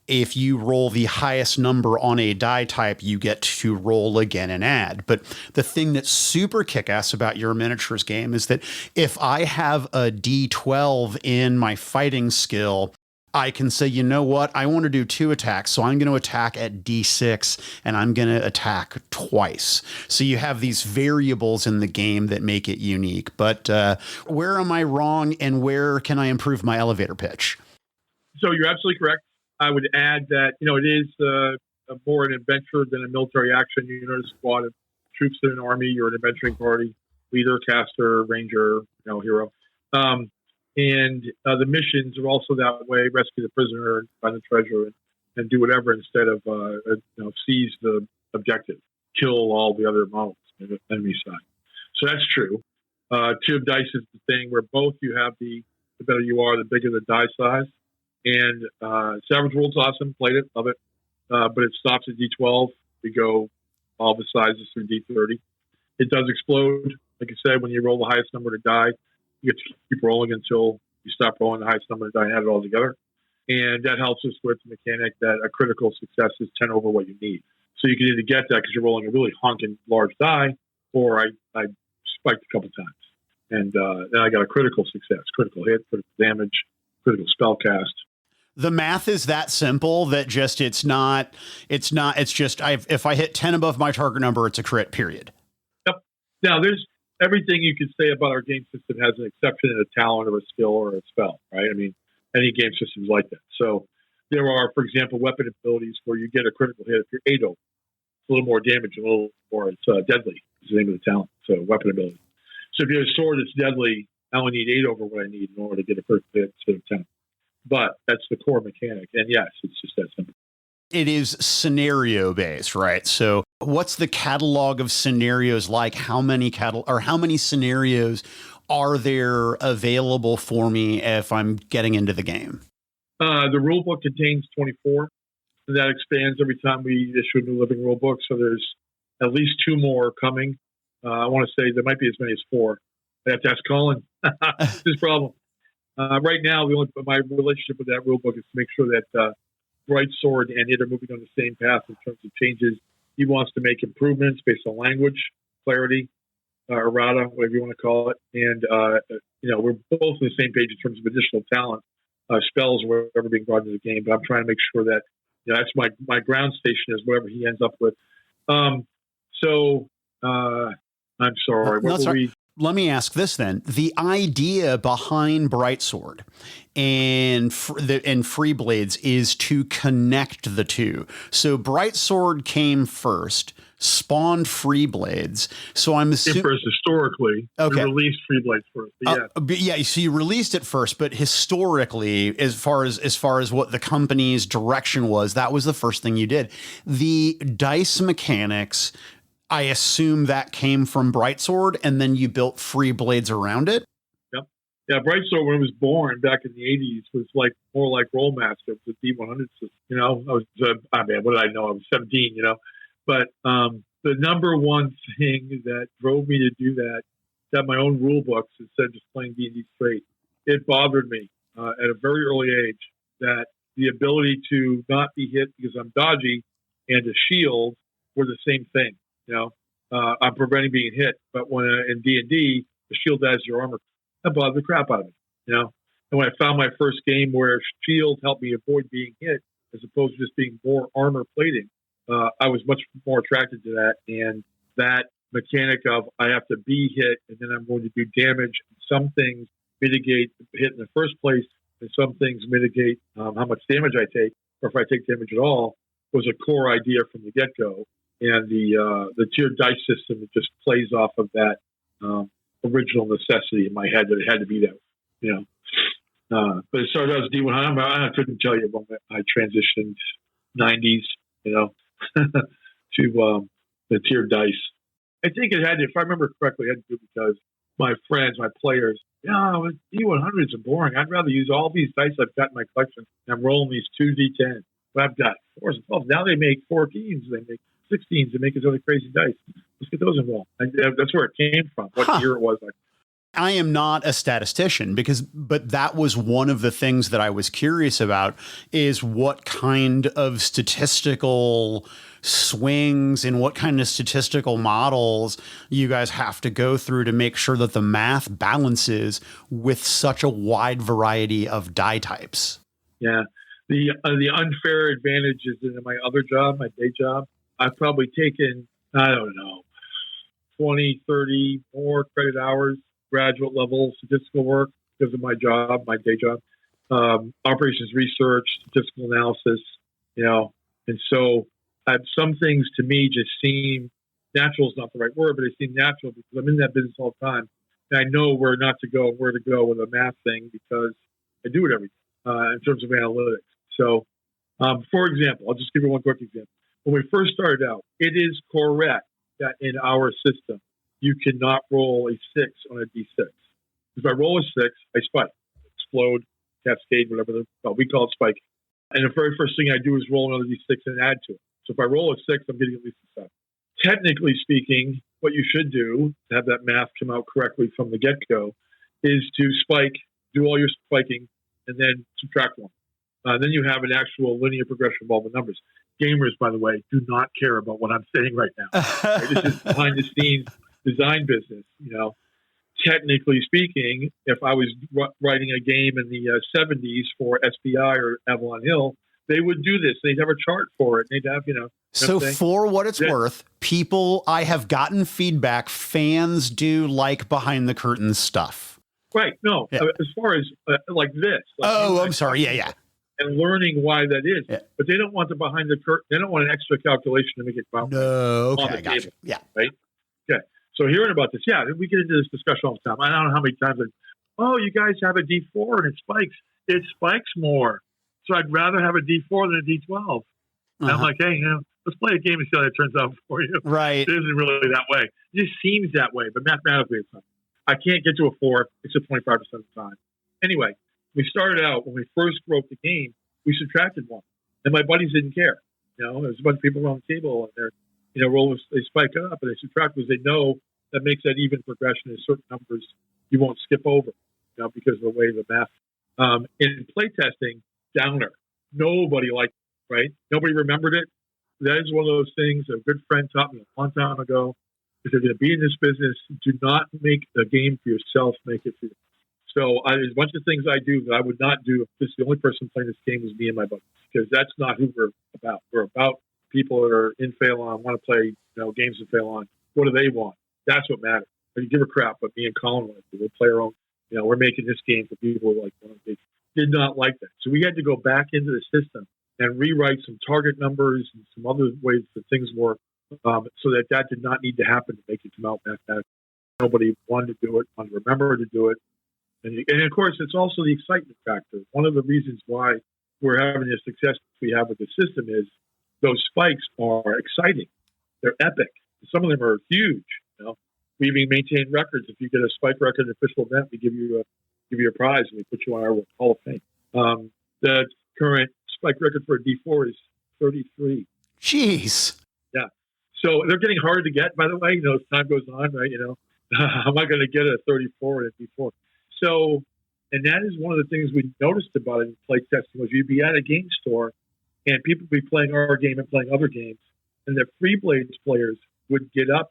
if you roll the highest number on a die type, you get to roll again and add. But the thing that's super kick-ass about your miniatures game is that if I have a D12 in my fighting skill, I can say, you know what, I want to do 2 attacks, so I'm going to attack at D6 and I'm going to attack twice. So you have these variables in the game that make it unique. But where am I wrong, and where can I improve my elevator pitch? So you're absolutely correct. I would add that, it is more an adventure than a military action. You're a squad of troops in an army. You're an adventuring party, leader, caster, ranger, hero. And the missions are also that way: rescue the prisoner, find the treasure, and do whatever instead of seize the objective, kill all the other models on the enemy side. So that's true. 2 of dice is the thing where both you have the better you are, the bigger the die size. And Savage World's awesome, played it, love it, but it stops at D12. We go all the sizes through D30. It does explode, like I said, when you roll the highest number to die. You get to keep rolling until you stop rolling the highest number to die and add it all together. And that helps us with the mechanic that a critical success is 10 over what you need. So you can either get that because you're rolling a really honking large die, or I spiked a couple times. And then I got a critical success, critical hit, critical damage, critical spell cast. The math is that simple that just, it's just, if I hit 10 above my target number, it's a crit, period. Yep. Now there's everything you could say about our game system has an exception and a talent or a skill or a spell, right? I mean, any game system is like that. So there are, for example, weapon abilities where you get a critical hit if you're 8 over. It's a little more damage, a little more, it's deadly is the name of the talent. So weapon ability. So if you have a sword that's deadly, I only need 8 over what I need in order to get a critical hit instead of 10. But that's the core mechanic. And yes, it's just that simple. It is scenario based, right? So what's the catalog of scenarios like? How many scenarios are there available for me if I'm getting into the game? The rule book contains 24. And that expands every time we issue a new living rule book. So there's at least 2 more coming. I want to say there might be as many as 4. I have to ask Colin. It's his problem. Right now, my relationship with that rule book is to make sure that Bright Sword and it are moving on the same path in terms of changes. He wants to make improvements based on language, clarity, errata, whatever you want to call it. And, we're both on the same page in terms of additional talent, spells, or whatever being brought into the game. But I'm trying to make sure that, that's my ground station is whatever he ends up with. I'm sorry. Let me ask this then. The idea behind Brightsword and Free Blades is to connect the two. So Brightsword came first, spawned Free Blades. So I'm assuming first historically, we released Free Blades first. Yeah, so you released it first, but historically, as far as what the company's direction was, that was the first thing you did. The dice mechanics, I assume that came from Brightsword, and then you built Free Blades around it? Yep. Yeah, Brightsword, when it was born back in the 80s, was more like Rollmaster. It was a D100 system. I was, what did I know? I was 17, But the number one thing that drove me to do that, to have my own rule books instead of just playing D&D straight, it bothered me at a very early age that the ability to not be hit because I'm dodgy and a shield were the same thing. I'm preventing being hit, but when in D&D, the shield adds your armor. That bothered the crap out of me. And when I found my first game where shield helped me avoid being hit, as opposed to just being more armor plating, I was much more attracted to that. And that mechanic of I have to be hit, and then I'm going to do damage. Some things mitigate the hit in the first place, and some things mitigate how much damage I take, or if I take damage at all, was a core idea from the get-go. And the tiered dice system, it just plays off of that original necessity in my head that it had to be that, But it started out as D100. I couldn't tell you when I transitioned 90s, to the tiered dice. I think it had to, if I remember correctly, it had to do because my friends, my players, D100s are boring. I'd rather use all these dice I've got in my collection. And I'm rolling these 2D10. But I've got 4s and 12s. Now they make 14s. They make 16s to make his other crazy dice. Let's get those involved. And that's where it came from. What year it was. I am not a statistician but that was one of the things that I was curious about is what kind of statistical swings and what kind of statistical models you guys have to go through to make sure that the math balances with such a wide variety of die types. Yeah. The unfair advantages in my other job, my day job, I've probably taken, 20, 30 more credit hours, graduate level statistical work because of my job, my day job, operations research, statistical analysis, and so some things to me just seem natural is not the right word, but they seem natural because I'm in that business all the time. And I know where not to go, where to go with a math thing because I do it every day in terms of analytics. So, for example, I'll just give you one quick example. When we first started out, it is correct that in our system, you cannot roll a 6 on a D6. If I roll a 6, I spike, explode, cascade, whatever we call it spiking. And the very first thing I do is roll another D6 and add to it. So if I roll a 6, I'm getting at least a 7. Technically speaking, what you should do to have that math come out correctly from the get-go is to spike, do all your spiking, and then subtract 1. Then you have an actual linear progression of all the numbers. Gamers, by the way, do not care about what I'm saying right now. This is behind the scenes design business. Technically speaking, if I was writing a game in the 70s for SPI or Avalon Hill, they would do this. They'd have a chart for it. They'd have, So for what it's worth, I have gotten feedback. Fans do like behind the curtain stuff. Right. No, yeah. As far as like this. I'm sorry. Yeah. And learning why that is. Yeah. But they don't want the behind the curtain. They don't want an extra calculation to make it on the table. Yeah. Right? Okay. So hearing about this, we get into this discussion all the time. I don't know how many times you guys have a D4 and it spikes. It spikes more. So I'd rather have a D4 than a D12. And I'm like, hey, let's play a game and see how that turns out for you. Right. It isn't really that way. It just seems that way, but mathematically it's not. I can't get to a 4 except 25% of the time. Anyway, we started out, when we first wrote the game, we subtracted 1. And my buddies didn't care. There's a bunch of people around the table, and they spike up and they subtract because they know that makes that even progression in certain numbers you won't skip over, because of the way the math. In playtesting, downer. Nobody liked it, right? Nobody remembered it. That is one of those things a good friend taught me a long time ago. If you're going to be in this business, do not make a game for yourself, make it for you. So there's a bunch of things I do that I would not do if just the only person playing this game was me and my buddies, because that's not who we're about. We're about people that are in Avalon, want to play games in Avalon. What do they want? That's what matters. I can give a crap what me and Colin want to do. We'll play our own. We're making this game for people who did not like that. So we had to go back into the system and rewrite some target numbers and some other ways that things work, so that did not need to happen to make it come out mathematically. Nobody wanted to do it, wanted to remember to do it. And of course, it's also the excitement factor. One of the reasons why we're having the success we have with the system is those spikes are exciting. They're epic. Some of them are huge. We even maintain records. If you get a spike record at an official event, we give you a prize and we put you on our Hall of Fame. The current spike record for a D4 is 33. Jeez. Yeah. So they're getting harder to get, by the way, as time goes on, right? I'm not going to get a 34 and a D4. So, and that is one of the things we noticed about it in playtesting was you'd be at a game store and people would be playing our game and playing other games, and the Free Blades players would get up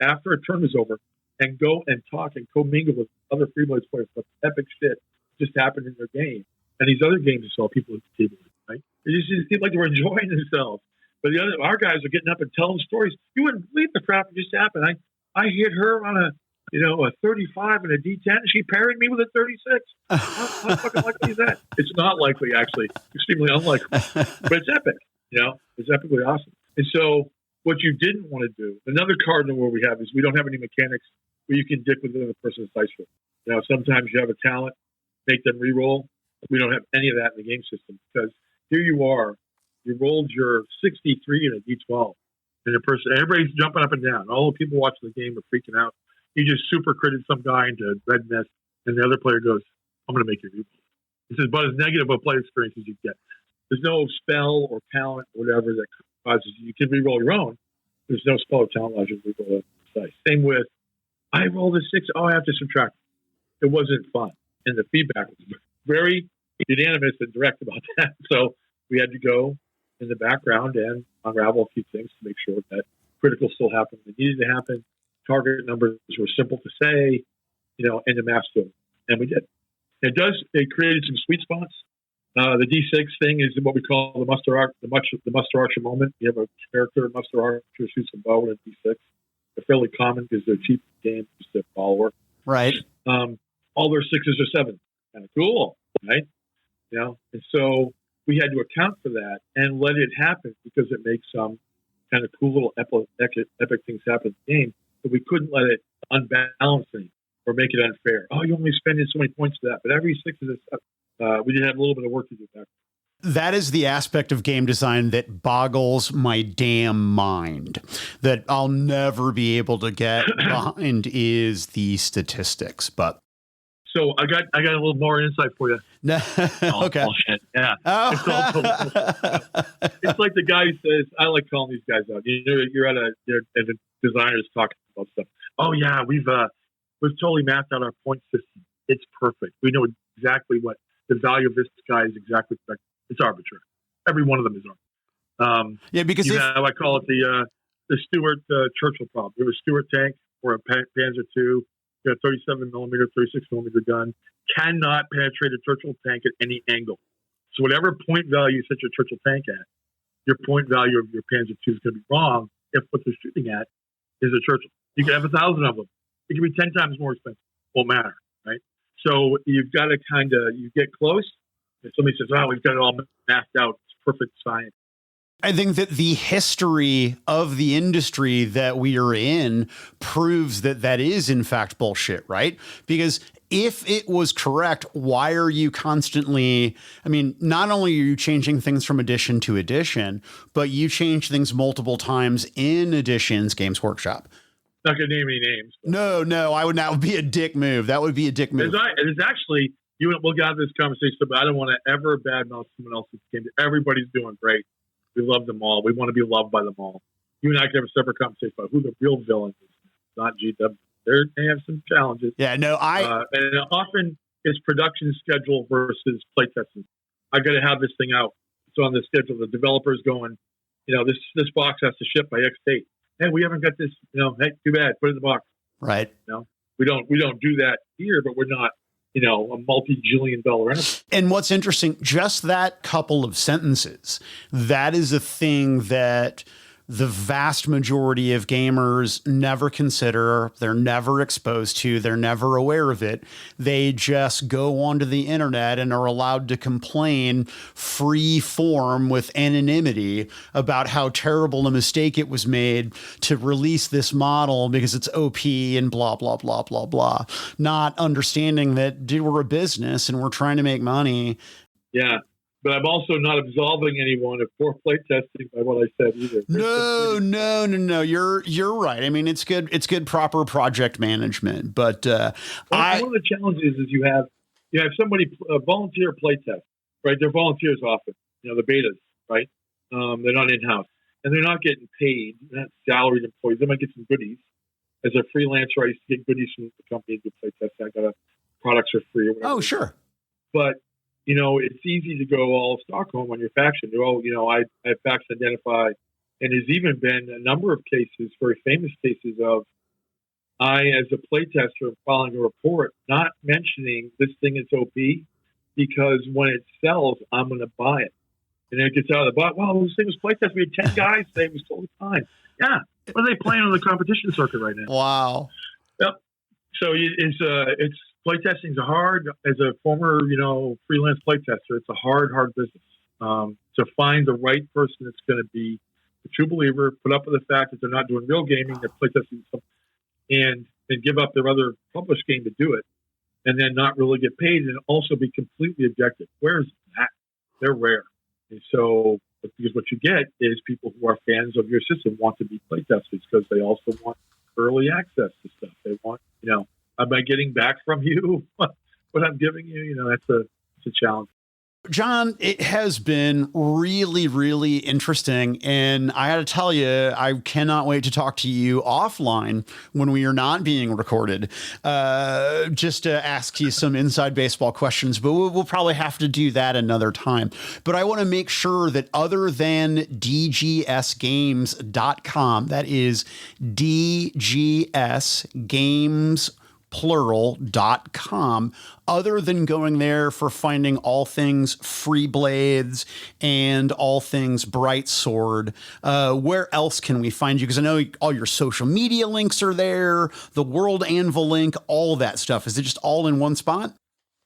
after a turn was over and go and talk and commingle with other Free Blades players about epic shit just happened in their game. And these other games saw people at the table, right? It just seemed like they were enjoying themselves. But our guys are getting up and telling stories. You wouldn't believe the crap that just happened. I hit her on a 35 and a D10, and she parried me with a 36. How fucking likely is that? It's not likely, actually. Extremely unlikely. But it's epic. It's epically awesome. And so what you didn't want to do, another cardinal rule we have is we don't have any mechanics where you can dip within the person's dice roll. Sometimes you have a talent, make them re-roll. We don't have any of that in the game system because here you are, you rolled your 63 and a D12. And everybody's jumping up and down. All the people watching the game are freaking out. You just super critted some guy into reminisce, and the other player goes, I'm going to make you re-roll. This is about as negative a play experience as you get. There's no spell or talent or whatever that causes you can re-roll your own. There's no spell or talent allows you to re-roll a dice. Same with, I rolled a 6. Oh, I have to subtract. It wasn't fun. And the feedback was very unanimous and direct about that. So we had to go in the background and unravel a few things to make sure that critical still happened. It needed to happen. Target numbers were simple to say, and the math still. And we did. It created some sweet spots. The D6 thing is what we call the muster archer moment. You have a character, muster archer, shoots a bow and a D6. They're fairly common because they're cheap games, just a follower. Right. All their 6s or 7s. Kind of cool, right? And so we had to account for that and let it happen because it makes some kind of cool little epic things happen in the game. But we couldn't let it unbalance things or make it unfair. Oh, you only spend so many points for that. But every 6 of this, we did have a little bit of work to do back. That is the aspect of game design that boggles my damn mind, that I'll never be able to get behind is the statistics. But so I got a little more insight for you. Okay. Bullshit. Yeah. Oh. It's like the guy who says, I like calling these guys out. You're at a designer's talking about stuff. Oh yeah, we've totally mapped out our point system. It's perfect. We know exactly what the value of this guy is exactly correct. It's arbitrary. Every one of them is arbitrary. Yeah, because I call it the Stuart Churchill problem. You have a Stuart tank or a Panzer II. You have a 37 millimeter, 36 millimeter gun. Cannot penetrate a Churchill tank at any angle. So whatever point value you set your Churchill tank at, your point value of your Panzer II is going to be wrong if what they're shooting at is a Churchill. You can have 1,000 of them. It can be 10 times more expensive. Won't matter, right? So you've got to you get close. If somebody says, we've got it all mapped out, it's perfect science. I think that the history of the industry that we are in proves that that is in fact bullshit, right? Because if it was correct, why are you constantly, not only are you changing things from edition to edition, but you change things multiple times in editions, Games Workshop. Not going to name any names. No, that would be a dick move. That would be a dick move. There's actually we'll get out of this conversation, but I don't want to ever badmouth someone else's game. Everybody's doing great. We love them all. We want to be loved by them all. You and I can have a separate conversation about who the real villain is, not GW. They have some challenges. Yeah, no, and often it's production schedule versus playtesting. I got to have this thing out. It's on the schedule. The developer's going, this box has to ship by X date. Hey, we haven't got this. Hey, too bad. Put it in the box. Right. We don't do that here, but we're not, a multi-jillion-dollar enterprise. And what's interesting, just that couple of sentences, that is a thing that the vast majority of gamers never consider. They're never exposed to. They're never aware of it. They just go onto the internet and are allowed to complain free form with anonymity about how terrible a mistake it was made to release this model because it's OP and blah, blah, blah, blah, blah. Not understanding that, dude, we're a business and we're trying to make money. Yeah. But I'm also not absolving anyone of poor playtesting by what I said either. No. You're right. I mean, it's good proper project management. But one of the challenges is you have somebody volunteer playtest, right? They're volunteers often. The betas, right? They're not in house and they're not getting paid. They're not salaried employees. They might get some goodies as a freelancer. I used to get goodies from the company to playtest. I got products for free or whatever. Oh, sure. But it's easy to go all Stockholm on your faction. I faction identify. And there's even been a number of cases, very famous cases of I, as a playtester, filing a report, not mentioning this thing is OP because when it sells, I'm going to buy it. And then it gets out of the box. Well, this thing was playtest. We had 10 guys say it was sold fine. Yeah. What are they playing on the competition circuit right now? Wow. Yep. So it's playtesting is hard. As a former, freelance playtester, it's a hard business. To find the right person that's going to be a true believer, put up with the fact that they're not doing real gaming, they're playtesting and give up their other published game to do it, and then not really get paid, and also be completely objective. Where's that? They're rare. And so, because what you get is people who are fans of your system want to be playtesters because they also want early access to stuff. They want, am I getting back from you what I'm giving you? It's a challenge. Jon, it has been really, really interesting. And I got to tell you, I cannot wait to talk to you offline when we are not being recorded, just to ask you some inside baseball questions. But we'll probably have to do that another time. But I want to make sure that other than dgsgames.com, that is DGS plural.com, other than going there for finding all things Free Blades and all things Bright Sword, where else can we find you? Because I know all your social media links are there, the World Anvil link, all that stuff. Is it just all in one spot?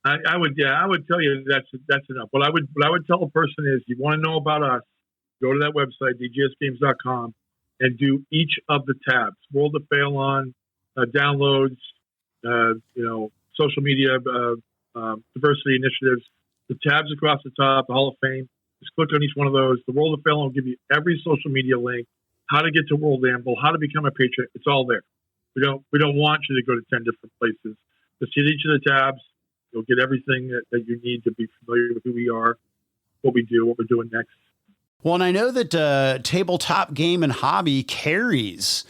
I would tell you that's enough. What I would tell a person is, you want to know about us, go to that website, dgsgames.com, and do each of the tabs: World of Avalon, downloads, social media, diversity initiatives, the tabs across the top, the Hall of Fame. Just click on each one of those. The World of Avalon will give you every social media link, how to get to World Anvil, how to become a patron. It's all there. We don't want you to go to 10 different places. Just hit each of the tabs. You'll get everything that you need to be familiar with who we are, what we do, what we're doing next. Well, and I know that Tabletop Game and Hobby carries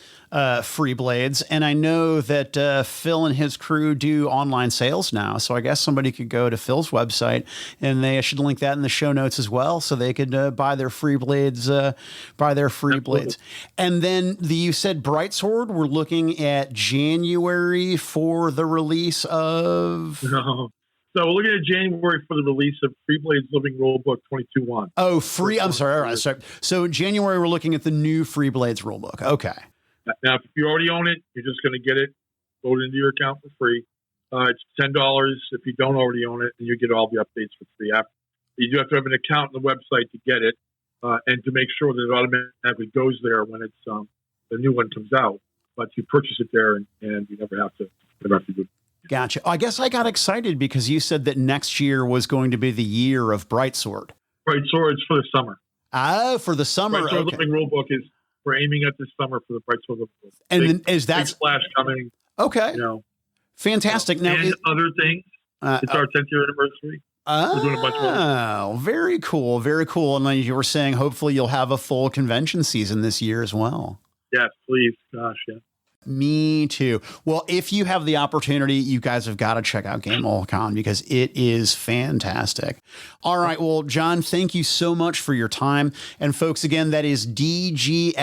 Free Blades, and I know that Phil and his crew do online sales now. So I guess somebody could go to Phil's website, and they should link that in the show notes as well, so they could buy their Free Blades. Blades. And then you said Bright Sword. We're looking at January for the release of. No. So we're looking at January for the release of Free Blades Living Rulebook 22.1. Oh, free. I'm sorry. All right. So January, we're looking at the new Free Blades rulebook. Okay. Now, if you already own it, you're just going to get it, load it into your account for free. It's $10 if you don't already own it, and you get all the updates for free. You do have to have an account on the website to get it, and to make sure that it automatically goes there when it's the new one comes out. But you purchase it there, and you never have to do it. Gotcha. I guess I got excited because you said that next year was going to be the year of Bright Sword. Bright Sword's for the summer. Oh, for the summer. Bright Sword Living Rulebook is, we're aiming at this summer for the Bright Sword Living Rulebook. And then is that big splash coming? Okay. You know, fantastic. Now, and other things. It's our 10th year anniversary. We're doing a bunch more. Oh, very cool. Very cool. And like you were saying, hopefully you'll have a full convention season this year as well. Yes, please. Gosh, yeah. Me too. Well, if you have the opportunity, you guys have got to check out GameOlCon because it is fantastic. All right. Well, Jon, thank you so much for your time. And folks, again, that is dgsgames.com.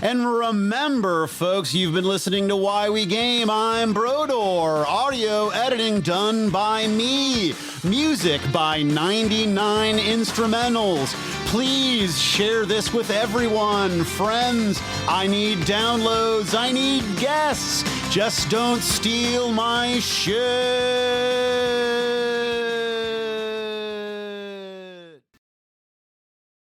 And remember, folks, you've been listening to Why We Game. I'm Brodor. Audio editing done by me. Music by 99 Instrumentals. Please share this with everyone. Friends, I need downloads. I need guests. Just don't steal my shit.